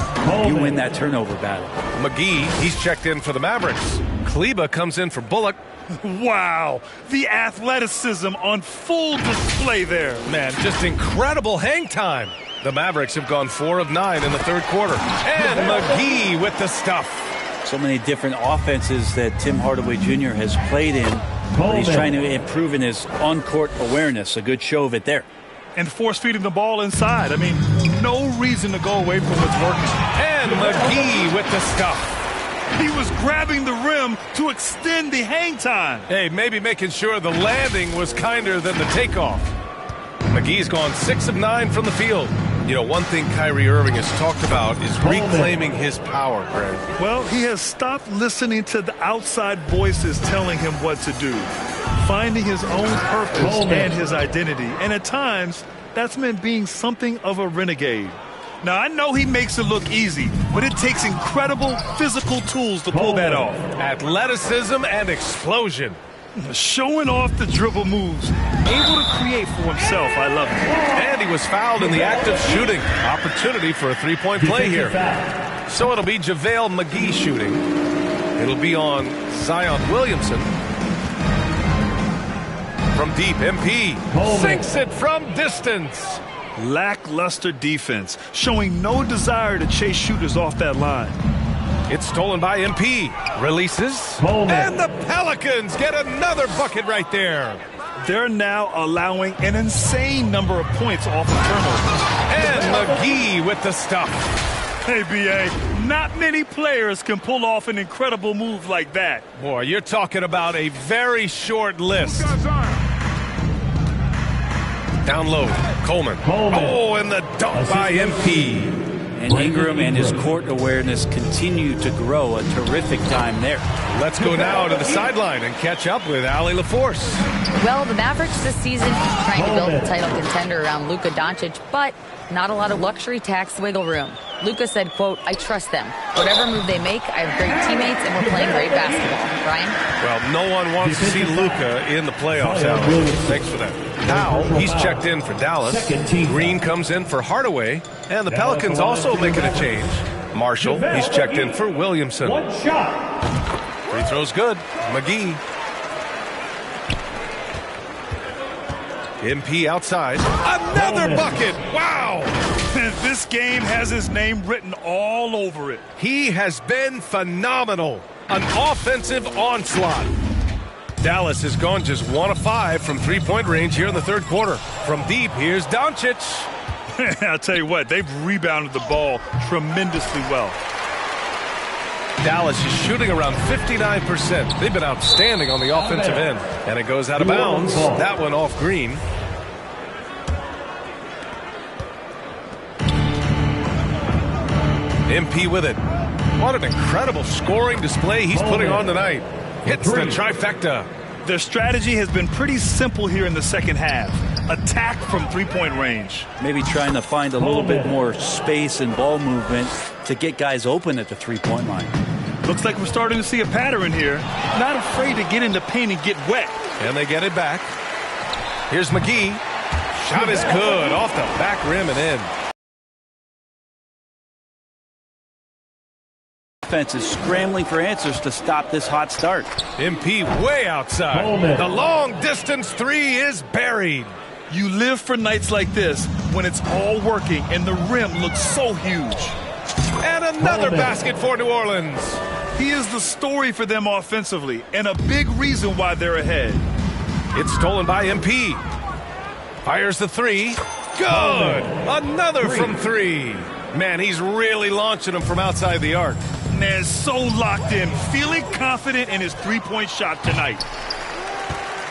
you win that turnover battle. McGee, he's checked in for the Mavericks. Kleba comes in for Bullock. Wow, the athleticism on full display there. Man, just incredible hang time. The Mavericks have gone 4 of 9 in the third quarter. And McGee with the stuff. So many different offenses that Tim Hardaway Jr. has played in. But he's trying to improve in his on-court awareness. A good show of it there. And force-feeding the ball inside. I mean, no reason to go away from what's working. And McGee with the stuff. He was grabbing the rim to extend the hang time. Hey, maybe making sure the landing was kinder than the takeoff. McGee's gone 6 of 9 from the field. You know, one thing Kyrie Irving has talked about is reclaiming his power, Greg. Well, he has stopped listening to the outside voices telling him what to do, finding his own purpose and his identity. And at times, that's meant being something of a renegade. Now, I know he makes it look easy, but it takes incredible physical tools to pull that off. Athleticism and explosion. Showing off the dribble moves, able to create for himself. I love it. And he was fouled in the act of shooting. Opportunity for a three-point play here. So it'll be JaVale McGee shooting. It'll be on Zion Williamson. From deep, MP sinks it from distance. Lackluster defense, showing no desire to chase shooters off that line. It's stolen by MP. Releases. And the Pelicans get another bucket right there. They're now allowing an insane number of points off of turnovers. And McGee with the stuff. Hey, B.A., not many players can pull off an incredible move like that. Boy, you're talking about a very short list. Down low, Coleman. Oh, and the dunk by MP. And Ingram and his court awareness continue to grow. A terrific time there. Let's go now to the sideline and catch up with Allie LaForce. Well, the Mavericks this season trying to build a title contender around Luka Doncic, but not a lot of luxury tax wiggle room. Luka said, quote, "I trust them. Whatever move they make, I have great teammates and we're playing great basketball." Brian? Well, no one wants to see Luka in the playoffs, Alan. Thanks for that. Now, he's checked in for Dallas. Green comes in for Hardaway. And the Pelicans also making a change. Marshall, he's checked in for Williamson. One shot. Free throw's good. McGee. MP outside. Another bucket. Wow. This game has his name written all over it. He has been phenomenal. An offensive onslaught. Dallas has gone just 1 of 5 from three-point range here in the third quarter. From deep, here's Doncic. I'll tell you what, they've rebounded the ball tremendously well. Dallas is shooting around 59%. They've been outstanding on the offensive end. And it goes out of bounds. That one off Green. MP with it. What an incredible scoring display he's putting on tonight. Hits the trifecta. Their strategy has been pretty simple here in the second half. Attack from three-point range. Maybe trying to find a little bit more space and ball movement to get guys open at the three-point line. Looks like we're starting to see a pattern here. Not afraid to get into paint and get wet. And they get it back. Here's McGee. Shot is good. Off the back rim and in. Defense is scrambling for answers to stop this hot start. MP way outside. The long distance three is buried. You live for nights like this when it's all working and the rim looks so huge. And another basket for New Orleans. He is the story for them offensively and a big reason why they're ahead. It's stolen by MP. Fires the three. Good. Another from three. Man, he's really launching them from outside the arc. Man, so locked in, feeling confident in his three-point shot tonight.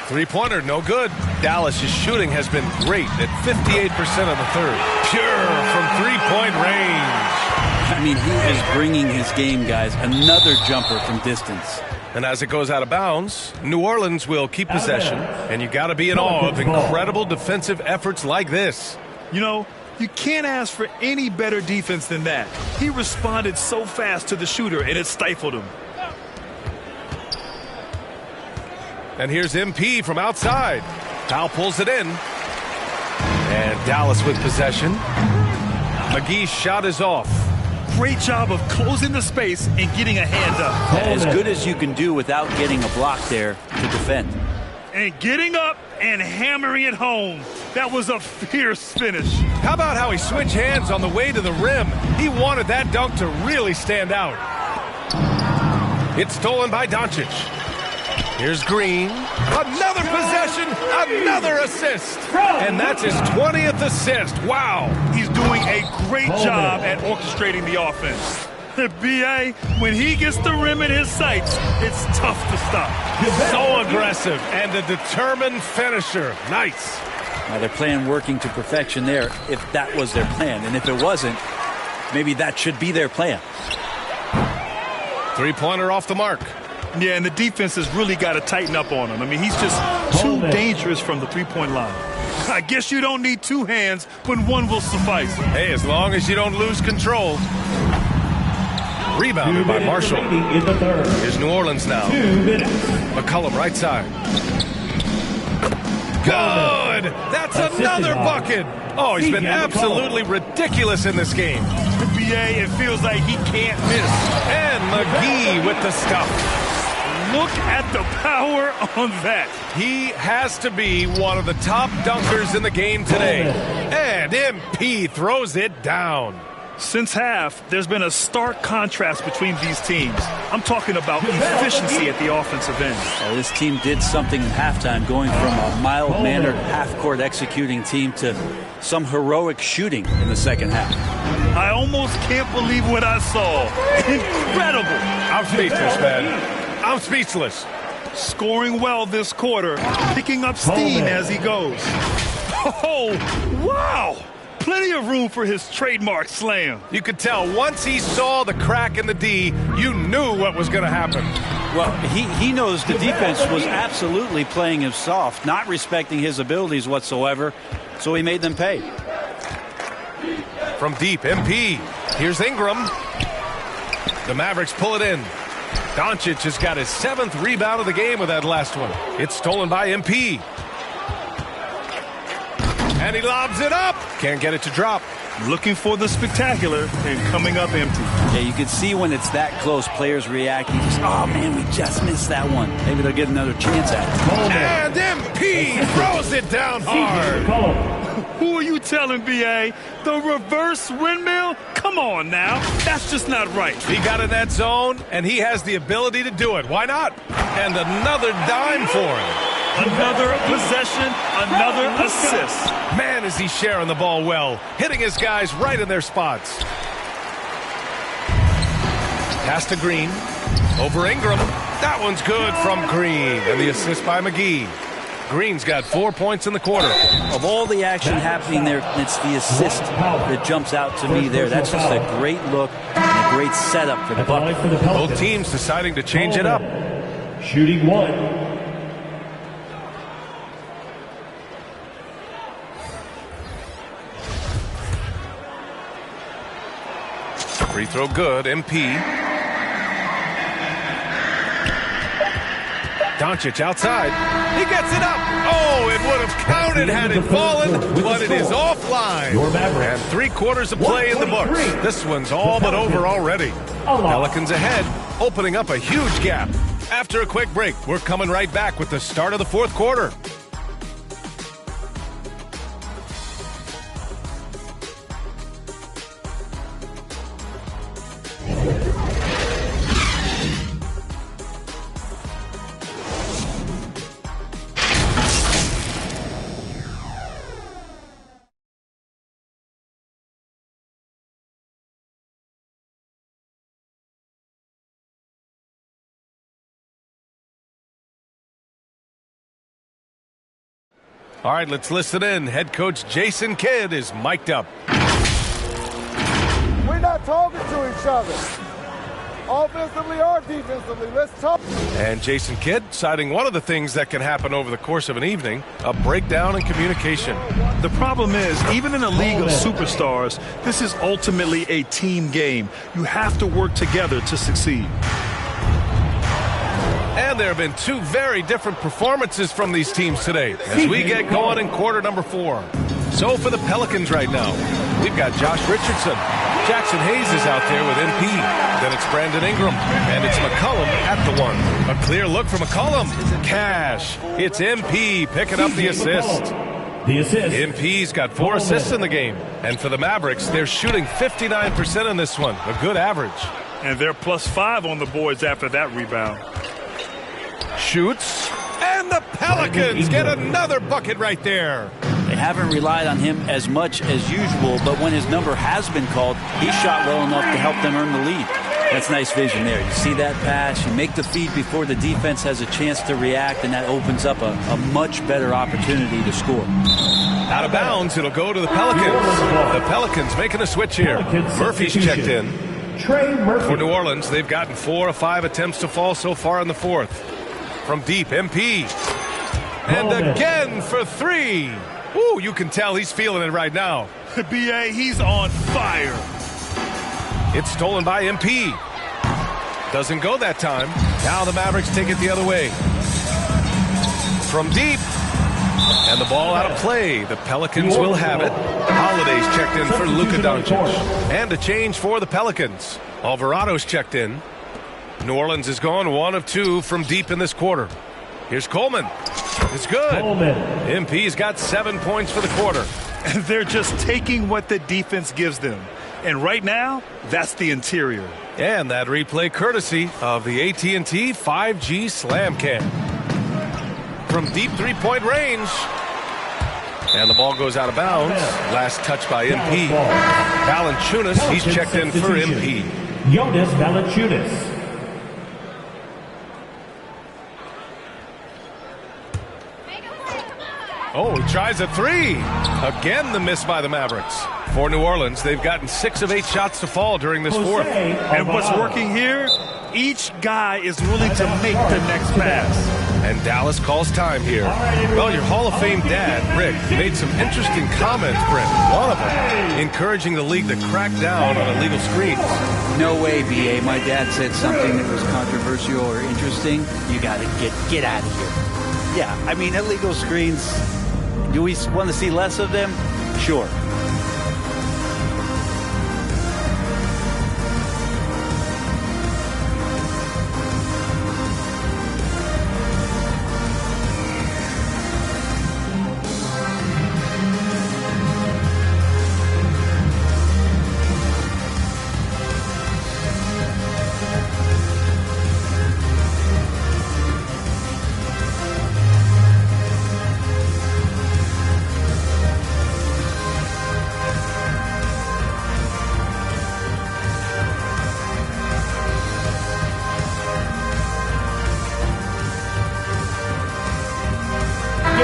Three-pointer, no good. Dallas's shooting has been great at 58% of the third. Pure from three-point range. I mean, he is bringing his game, guys. Another jumper from distance. And as it goes out of bounds, New Orleans will keep possession. And you got to be in awe of incredible defensive efforts like this. You know, you can't ask for any better defense than that. He responded so fast to the shooter, and it stifled him. And here's MP from outside. Powell pulls it in. And Dallas with possession. McGee's shot is off. Great job of closing the space and getting a hand up. As good as you can do without getting a block there to defend. And getting up and hammering it home. That was a fierce finish. How about how he switched hands on the way to the rim? He wanted that dunk to really stand out. It's stolen by Doncic. Here's Green. Another possession, another assist. And that's his 20th assist. Wow. He's doing a great job at orchestrating the offense. B.A., when he gets the rim in his sights, it's tough to stop. So aggressive and a determined finisher. Nice. Now they're playing working to perfection there if that was their plan. And if it wasn't, maybe that should be their plan. Three-pointer off the mark. Yeah, and the defense has really got to tighten up on him. I mean, he's just too dangerous from the three-point line. I guess you don't need two hands when one will suffice. Hey, as long as you don't lose control. Rebounded by Marshall. Here's New Orleans now. McCollum right side. Good! That's another bucket! Oh, he's been absolutely ridiculous in this game. The BA, it feels like he can't miss. And McGee with the stuff. Look at the power on that. He has to be one of the top dunkers in the game today. And MP throws it down. Since half, there's been a stark contrast between these teams. I'm talking about efficiency at the offensive end. Well, this team did something in halftime, going from a mild-mannered half-court executing team to some heroic shooting in the second half. I almost can't believe what I saw. Incredible. I'm speechless, man. I'm speechless. Scoring well this quarter, picking up steam as he goes. Oh, wow! Plenty of room for his trademark slam. You could tell once he saw the crack in the D, you knew what was going to happen. Well, he knows the defense was absolutely playing him soft, not respecting his abilities whatsoever, so he made them pay. From deep, MP. Here's Ingram. The Mavericks pull it in. Doncic has got his 7th rebound of the game with that last one. It's stolen by MP. And he lobs it up. Can't get it to drop. Looking for the spectacular and coming up empty. Yeah, you can see when it's that close, players reacting. Just, oh, man, we just missed that one. Maybe they'll get another chance at And it. MP throws it down hard. Who are you telling, B.A.? The reverse windmill? Come on now. That's just not right. He got in that zone, and he has the ability to do it. Why not? And another dime for him. Another possession, another assist. Man, is he sharing the ball well. Hitting his guys right in their spots. Pass to Green. Over Ingram. That one's good from Green. And the assist by McGee. Green's got 4 points in the quarter. Of all the action happening there, it's the assist that jumps out to me there. That's just a great look and a great setup for the bucket. Both teams deciding to change it up. Shooting one. Free throw good, MP. Doncic outside. He gets it up. Oh, it would have counted had it fallen, but it is offline. And 3/4 of play in the books. This one's all but over already. Pelicans ahead, opening up a huge gap. After a quick break, we're coming right back with the start of the 4th quarter. All right, let's listen in. Head coach Jason Kidd is mic'd up. We're not talking to each other. Offensively or defensively, let's talk. And Jason Kidd citing one of the things that can happen over the course of an evening, a breakdown in communication. The problem is, even in a league of superstars, this is ultimately a team game. You have to work together to succeed. And there have been 2 very different performances from these teams today as we get going in quarter number 4. So for the Pelicans right now, we've got Josh Richardson. Jackson Hayes is out there with MP. Then it's Brandon Ingram. And it's McCollum at the 1. A clear look for McCollum. Cash. It's MP picking up the assist. MP's got 4 assists in the game. And for the Mavericks, they're shooting 59% in this one. A good average. And they're +5 on the boards after that rebound. Shoots, and the Pelicans get another bucket right there. They haven't relied on him as much as usual, but when his number has been called, he shot well enough to help them earn the lead. That's nice vision there. You see that pass, you make the feed before the defense has a chance to react, and that opens up a much better opportunity to score. Out of bounds, it'll go to the Pelicans. The Pelicans making a switch here. Murphy's checked in. For New Orleans, they've gotten 4 of 5 attempts to fall so far in the fourth. From deep, MP. And again for 3. Ooh, you can tell he's feeling it right now. B.A., he's on fire. It's stolen by MP. Doesn't go that time. Now the Mavericks take it the other way. From deep. And the ball out of play. The Pelicans will have it. Holiday's checked in for Luka Doncic. And a change for the Pelicans. Alvarado's checked in. New Orleans has gone 1 of 2 from deep in this quarter. Here's Coleman. It's good. MP's got 7 points for the quarter. They're just taking what the defense gives them. And right now, that's the interior. And that replay courtesy of the AT&T 5G Slam Cam. From deep three-point range. And the ball goes out of bounds. Last touch by MP. Valanciunas, he's checked in for MP. Jonas Valanciunas. Oh, he tries a 3. Again, the miss by the Mavericks. For New Orleans, they've gotten 6 of 8 shots to fall during this fourth. And what's working here, each guy is willing to make the next pass. And Dallas calls time here. Well, your Hall of Fame dad, Rick, made some interesting comments, Brent. One of them encouraging the league to crack down on illegal screens. No way, B.A. My dad said something that was controversial or interesting. You got to get out of here. Yeah, I mean, illegal screens, do we want to see less of them? Sure.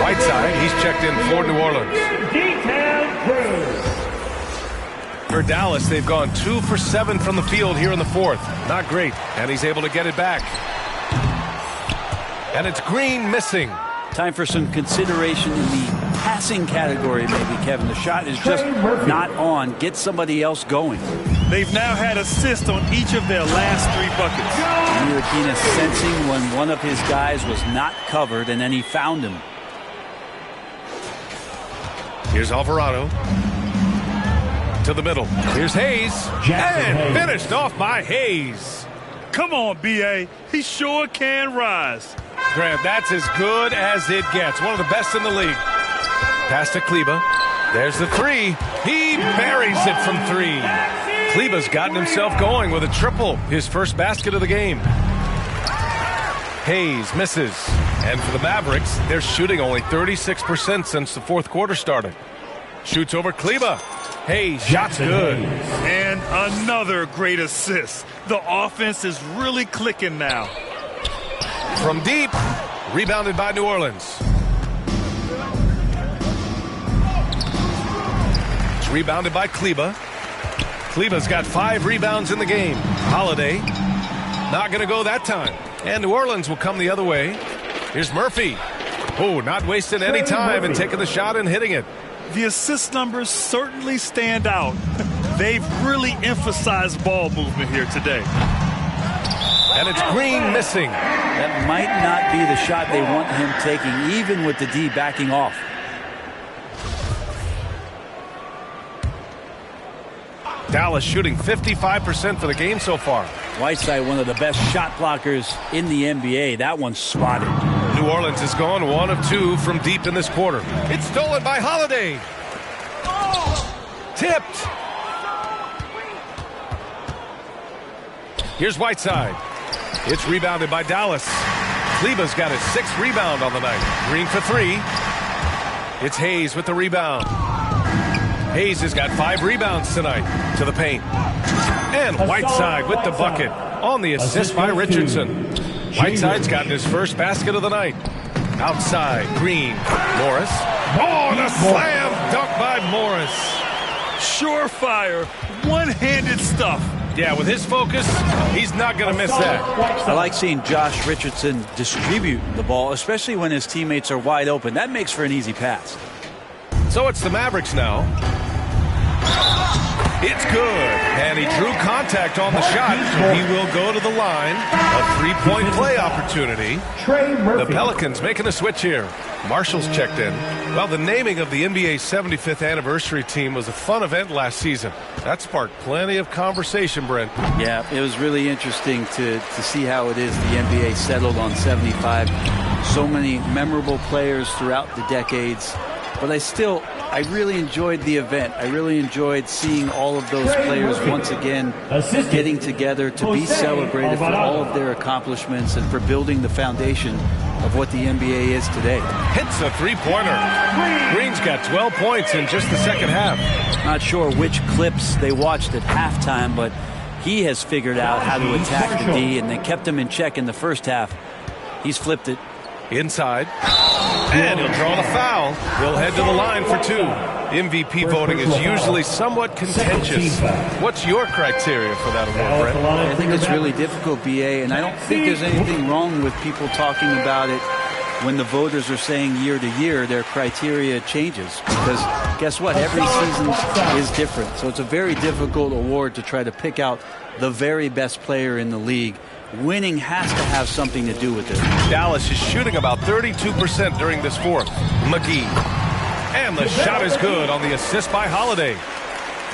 Whiteside, he's checked in for New Orleans. For Dallas, they've gone 2 for 7 from the field here in the fourth. Not great, and he's able to get it back. And it's Green missing. Time for some consideration in the passing category, maybe, Kevin. The shot is just not on. Get somebody else going. They've now had assists on each of their last 3 buckets. Ntilikina sensing when one of his guys was not covered, and then he found him. Here's Alvarado. To the middle. Here's Hayes. And finished off by Hayes. Come on, B.A. He sure can rise. Grant, that's as good as it gets. One of the best in the league. Pass to Kleba. There's the 3. He buries it from 3. Kleba's gotten himself going with a triple. His first basket of the game. Hayes misses. And for the Mavericks, they're shooting only 36% since the fourth quarter started. Shoots over Kleba. Hayes, shot's good. And another great assist. The offense is really clicking now. From deep, rebounded by New Orleans. It's rebounded by Kleba. Kleba's got 5 rebounds in the game. Holiday, not going to go that time. And New Orleans will come the other way. Here's Murphy. Oh, not wasting any time and taking the shot and hitting it. The assist numbers certainly stand out. They've really emphasized ball movement here today. And it's Green missing. That might not be the shot they want him taking, even with the D backing off. Dallas shooting 55% for the game so far. Whiteside, one of the best shot blockers in the NBA. That one's spotted. New Orleans has gone 1 of 2 from deep in this quarter. It's stolen by Holiday. Tipped. Here's Whiteside. It's rebounded by Dallas. Kleba's got his 6th rebound on the night. Green for 3. It's Hayes with the rebound. Hayes has got 5 rebounds tonight to the paint. And Whiteside with the bucket on the assist by Richardson. Whiteside's gotten his first basket of the night. Outside, Green, Morris. Oh, the slam dunk by Morris. Surefire, one-handed stuff. Yeah, with his focus, he's not going to miss that. I like seeing Josh Richardson distribute the ball, especially when his teammates are wide open. That makes for an easy pass. So it's the Mavericks now. It's good, and he drew contact on the shot. He will go to the line. A three-point play opportunity. The Pelicans making a switch here. Marshall's checked in. Well, the naming of the NBA's 75th anniversary team was a fun event last season. That sparked plenty of conversation, Brent. Yeah, it was really interesting to see how it is the NBA settled on 75. So many memorable players throughout the decades. But I really enjoyed the event. I really enjoyed seeing all of those players once again getting together to be celebrated for all of their accomplishments and for building the foundation of what the NBA is today. Hits a three-pointer. Green's got 12 points in just the second half. Not sure which clips they watched at halftime, but he has figured out how to attack the D, and they kept him in check in the first half. He's flipped it. Inside. And he'll draw the foul. He'll head to the line for 2. MVP voting is usually somewhat contentious. What's your criteria for that award, Brent? I think it's really difficult, BA, and I don't think there's anything wrong with people talking about it when the voters are saying year to year their criteria changes. Because guess what? Every season is different. So it's a very difficult award to try to pick out the very best player in the league. Winning has to have something to do with it. Dallas is shooting about 32% during this fourth. McGee. And the shot is good on the assist by Holiday.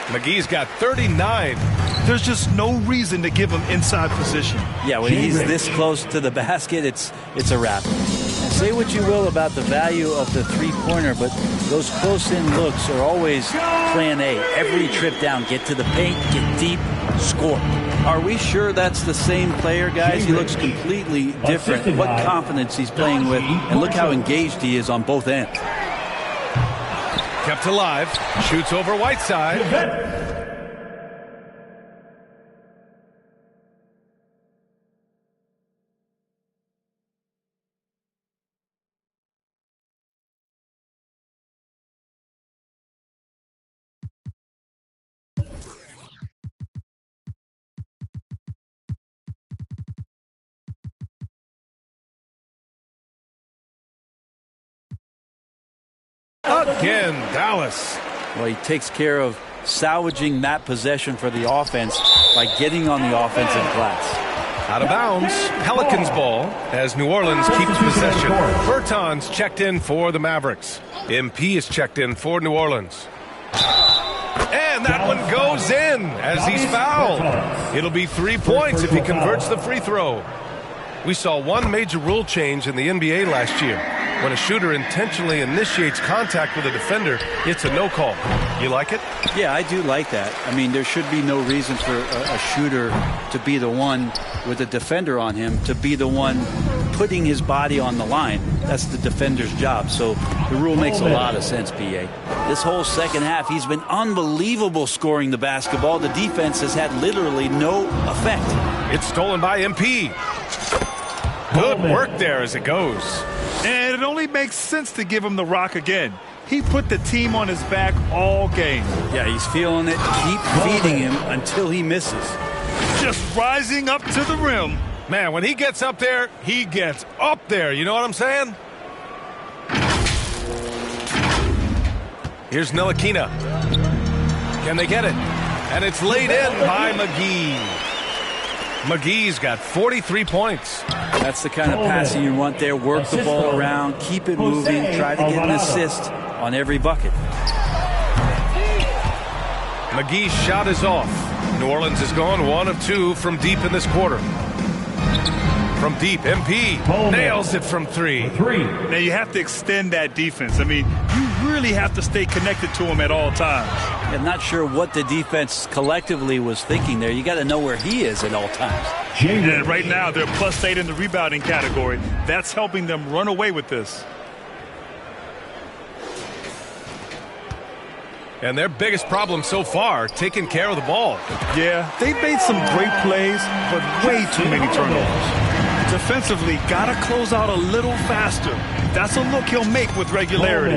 McGee's got 39. There's just no reason to give him inside position. Yeah, when he's this close to the basket, it's a wrap. Say what you will about the value of the three-pointer, but those close-in looks are always plan A. Every trip down, get to the paint, get deep, score. Are we sure that's the same player, guys? He looks completely different. What confidence he's playing with, and look how engaged he is on both ends. Kept alive, shoots over Whiteside. Again, Dallas. Well, he takes care of salvaging that possession for the offense by getting on the offensive glass. Out of bounds, Pelicans ball as New Orleans keeps possession. Bertans checked in for the Mavericks. MP is checked in for New Orleans. And that one goes in as he's fouled. It'll be 3 points if he converts the free throw. We saw one major rule change in the NBA last year. When a shooter intentionally initiates contact with a defender, it's a no call. You like it? Yeah, I do like that. I mean, there should be no reason for a shooter to be the one with a defender on him, to be the one putting his body on the line. That's the defender's job. So the rule makes a lot of sense, PA. This whole second half, he's been unbelievable scoring the basketball. The defense has had literally no effect. It's stolen by MP. Good work there as it goes. And it only makes sense to give him the rock again. He put the team on his back all game. Yeah, he's feeling it. Keep feeding him until he misses. Just rising up to the rim. Man, when he gets up there, he gets up there. You know what I'm saying? Here's Ntilikina. Can they get it? And it's laid in by McGee. McGee's got 43 points. That's the kind of passing you want there. Work the ball around, keep it moving, try to get an assist on every bucket. McGee's shot is off. New Orleans has gone 1 of 2 from deep in this quarter. From deep, MP nails it from 3. Now you have to extend that defense. I mean, you really have to stay connected to him at all times. I'm not sure what the defense collectively was thinking there. You got to know where he is at all times. And right now they're +8 in the rebounding category. That's helping them run away with this. And their biggest problem so far, taking care of the ball. Yeah, they've made some great plays, but way too many turnovers. Defensively, got to close out a little faster. That's a look he'll make with regularity.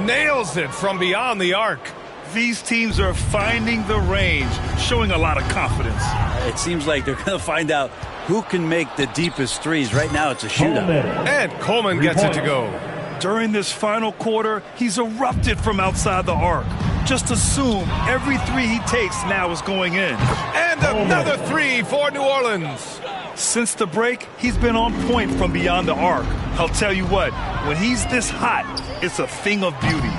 Nails it from beyond the arc. These teams are finding the range, showing a lot of confidence. It seems like they're going to find out who can make the deepest threes. Right now, it's a shootout. And Coleman gets it to go. During this final quarter, he's erupted from outside the arc. Just assume every three he takes now is going in. And another three for New Orleans. Since the break, he's been on point from beyond the arc. I'll tell you what, when he's this hot, it's a thing of beauty.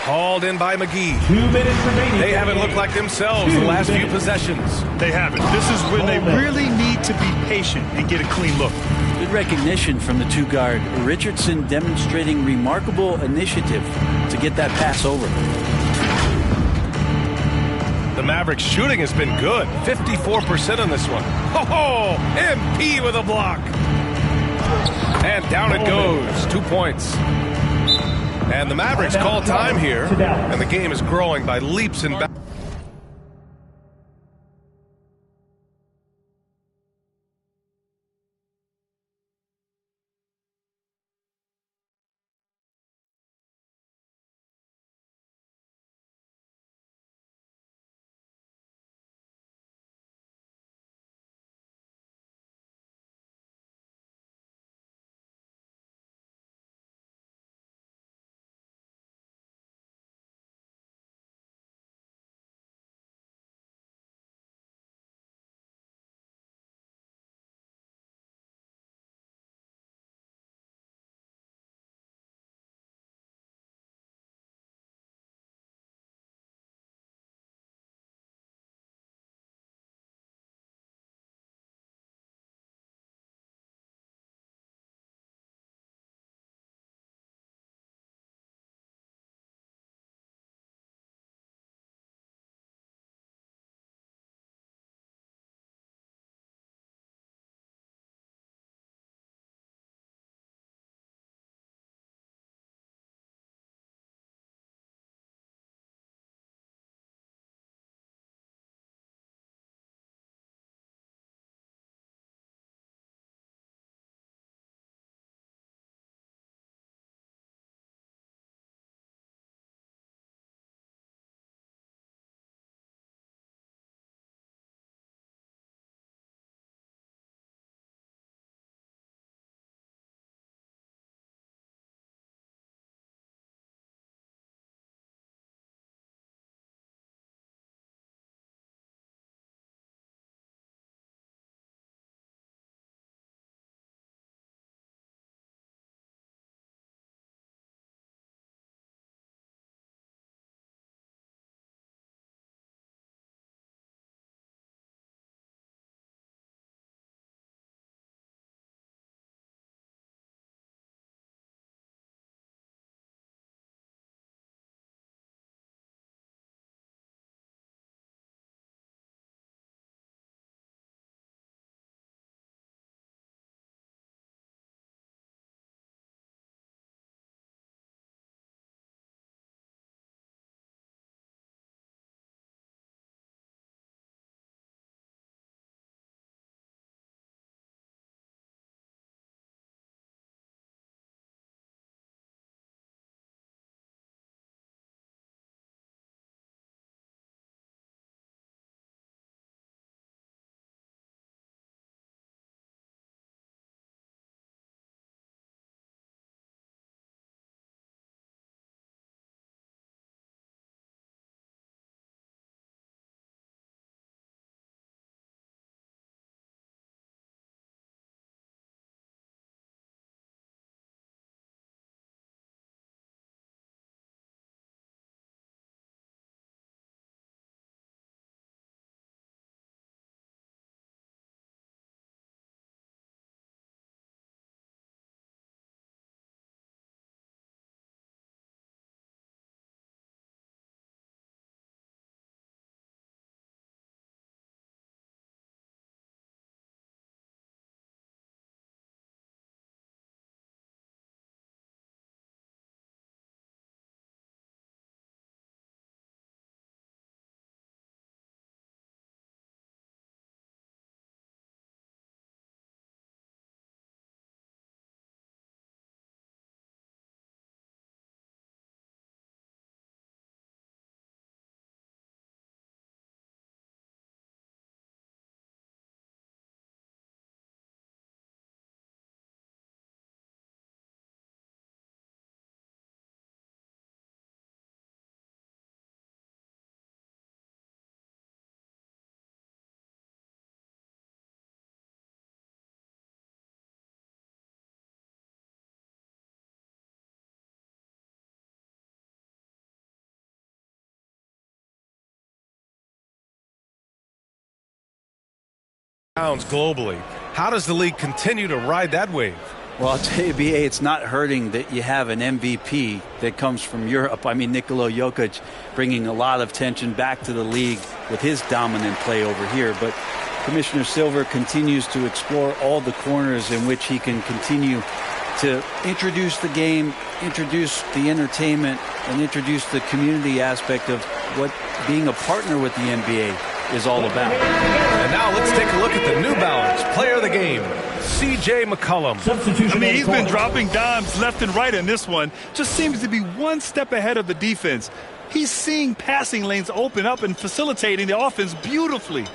Hauled in by McGee. 2 minutes remaining. They haven't looked like themselves the last few possessions. They haven't. This is when they really need to be patient and get a clean look. Good recognition from the two-guard. Richardson demonstrating remarkable initiative to get that pass over. The Mavericks shooting has been good. 54% on this one. Oh, MP with a block. And down it goes. 2 points. And the Mavericks call time here. And the game is growing by leaps and bounds. globally. How does the league continue to ride that wave? Well, I'll tell you, B.A., it's not hurting that you have an MVP that comes from Europe. I mean, Nikola Jokic bringing a lot of tension back to the league with his dominant play over here. But Commissioner Silver continues to explore all the corners in which he can continue to introduce the game, introduce the entertainment, and introduce the community aspect of what being a partner with the NBA is all about. And now let's take a look at the New Balance player of the game, C.J. McCollum. I mean, he's been dropping dimes left and right in this one. Just seems to be one step ahead of the defense. He's seeing passing lanes open up and facilitating the offense beautifully.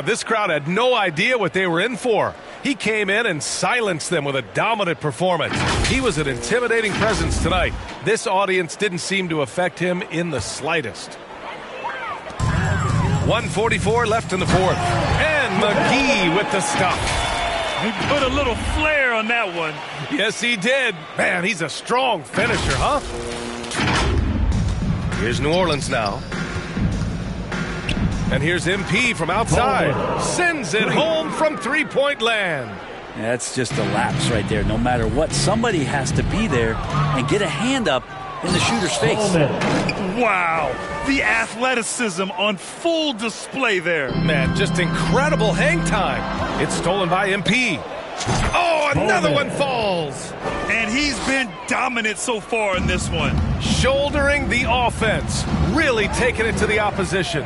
This crowd had no idea what they were in for. He came in and silenced them with a dominant performance. He was an intimidating presence tonight. This audience didn't seem to affect him in the slightest. 1:44 left in the fourth. And McGee with the stop. He put a little flair on that one. Yes, he did. Man, he's a strong finisher, huh? Here's New Orleans now. And here's MP from outside. Sends it home from three-point land. That's just a lapse right there. No matter what, somebody has to be there and get a hand up in the shooter's face. Wow. The athleticism on full display there. Man, just incredible hang time. It's stolen by MP. Oh, another one falls. And he's been dominant so far in this one. Shouldering the offense. Really taking it to the opposition.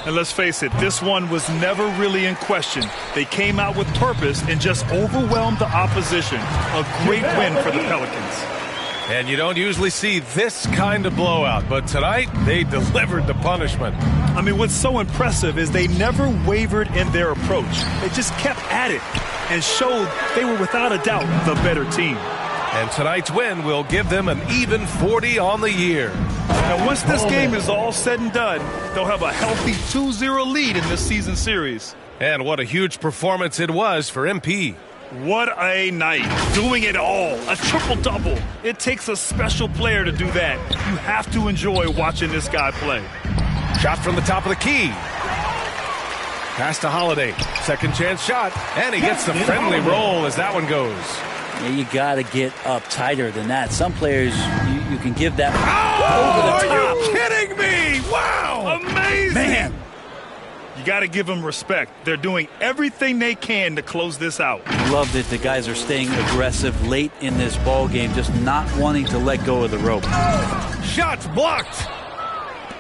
And let's face it, this one was never really in question. They came out with purpose and just overwhelmed the opposition. A great win for the Pelicans. And you don't usually see this kind of blowout, but tonight they delivered the punishment. I mean, what's so impressive is they never wavered in their approach. They just kept at it and showed they were without a doubt the better team. And tonight's win will give them an even 40 on the year. And once this game is all said and done, they'll have a healthy 2-0 lead in this season series. And what a huge performance it was for MP. What a night. Doing it all. A triple-double. It takes a special player to do that. You have to enjoy watching this guy play. Shot from the top of the key. Pass to Holiday. Second chance shot. And he gets the friendly roll as that one goes. Yeah, you got to get up tighter than that. Some players, you can give that over the top. Are you kidding me? Wow. Amazing. Man. You got to give them respect. They're doing everything they can to close this out. Love that the guys are staying aggressive late in this ball game, just not wanting to let go of the rope. Shots blocked.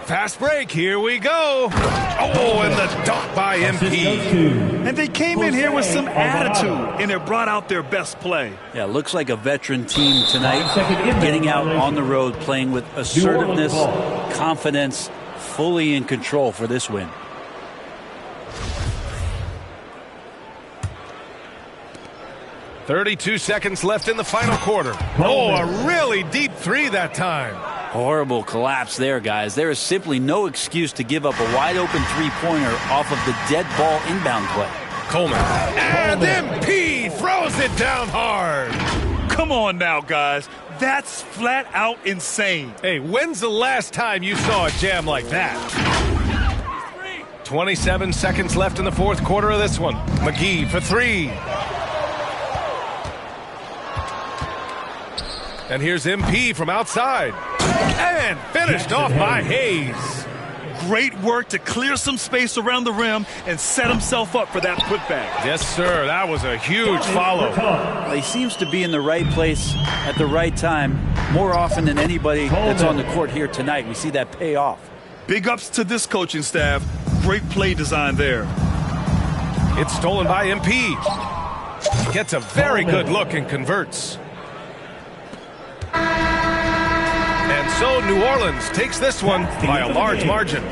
Fast break. Here we go. Oh, and the dunk by MP. And they came in here with some attitude, and it brought out their best play. Yeah, looks like a veteran team tonight, getting out on the road, playing with assertiveness, confidence, fully in control for this win. .32 seconds left in the final quarter. Oh, a really deep three that time. Horrible collapse there, guys. There is simply no excuse to give up a wide-open three-pointer off of the dead ball inbound play. Coleman. And MP throws it down hard. Come on now, guys. That's flat out insane. Hey, when's the last time you saw a jam like that? 27 seconds left in the fourth quarter of this one. McGee for three. And here's MP from outside. And finished off by Hayes. Great work to clear some space around the rim and set himself up for that putback. Yes, sir. That was a huge follow. Well, he seems to be in the right place at the right time more often than anybody that's on the court here tonight. We see that pay off. Big ups to this coaching staff. Great play design there. It's stolen by MP. Gets a very good look and converts. And so New Orleans takes this one by a large margin.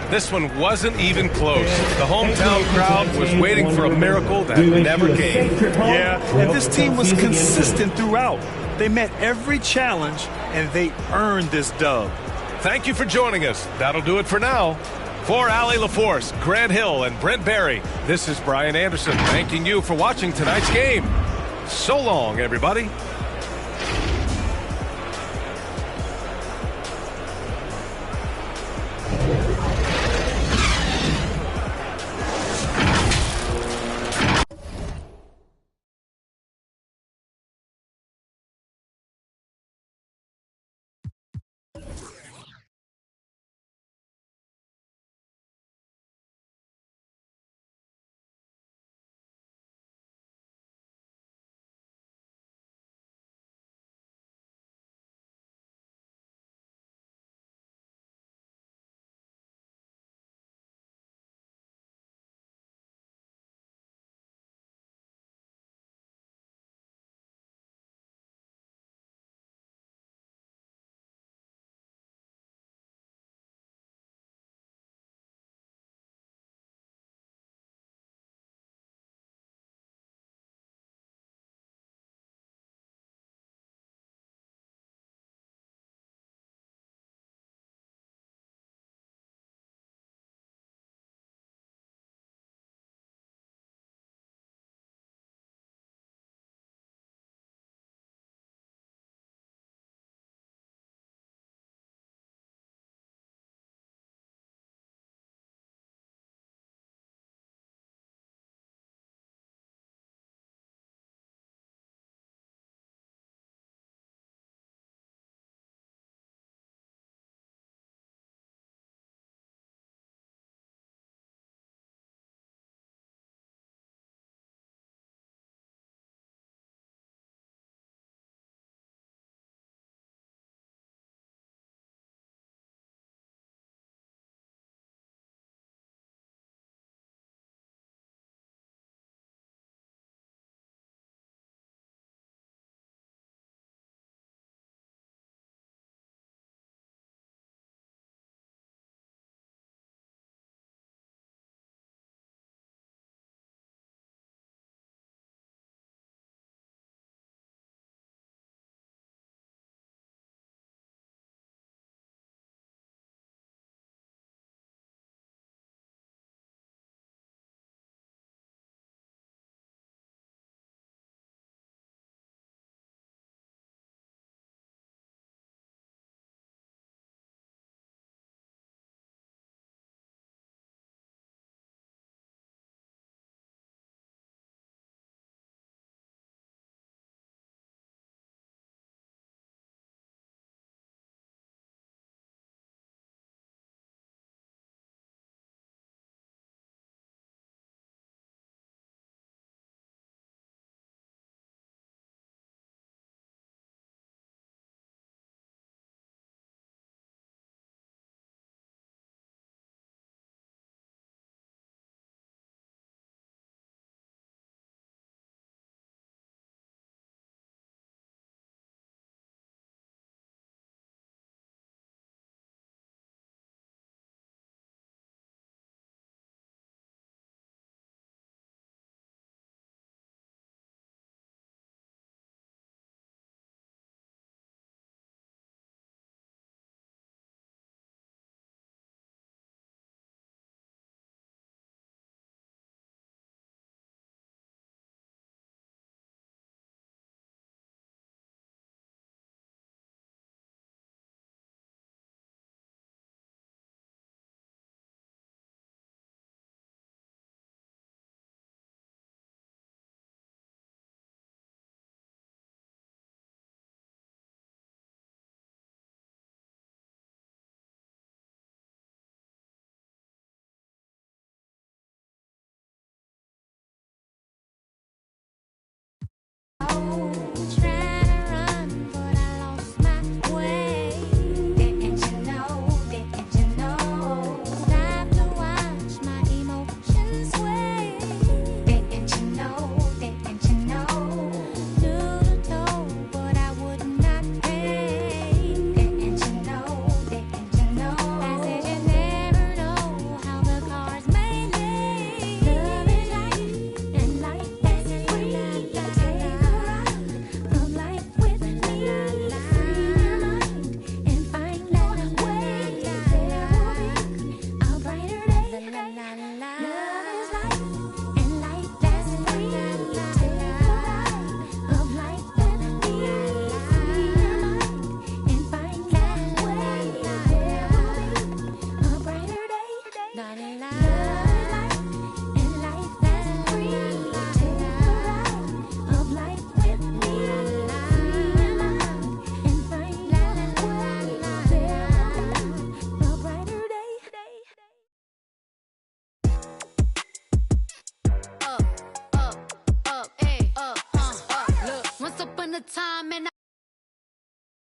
This one wasn't even close. The hometown crowd was waiting for a miracle that never came. Yeah, and this team was consistent throughout. They met every challenge, and they earned this dub. Thank you for joining us. That'll do it for now. For Allie LaForce, Grant Hill, and Brent Barry, this is Brian Anderson thanking you for watching tonight's game. So long, everybody.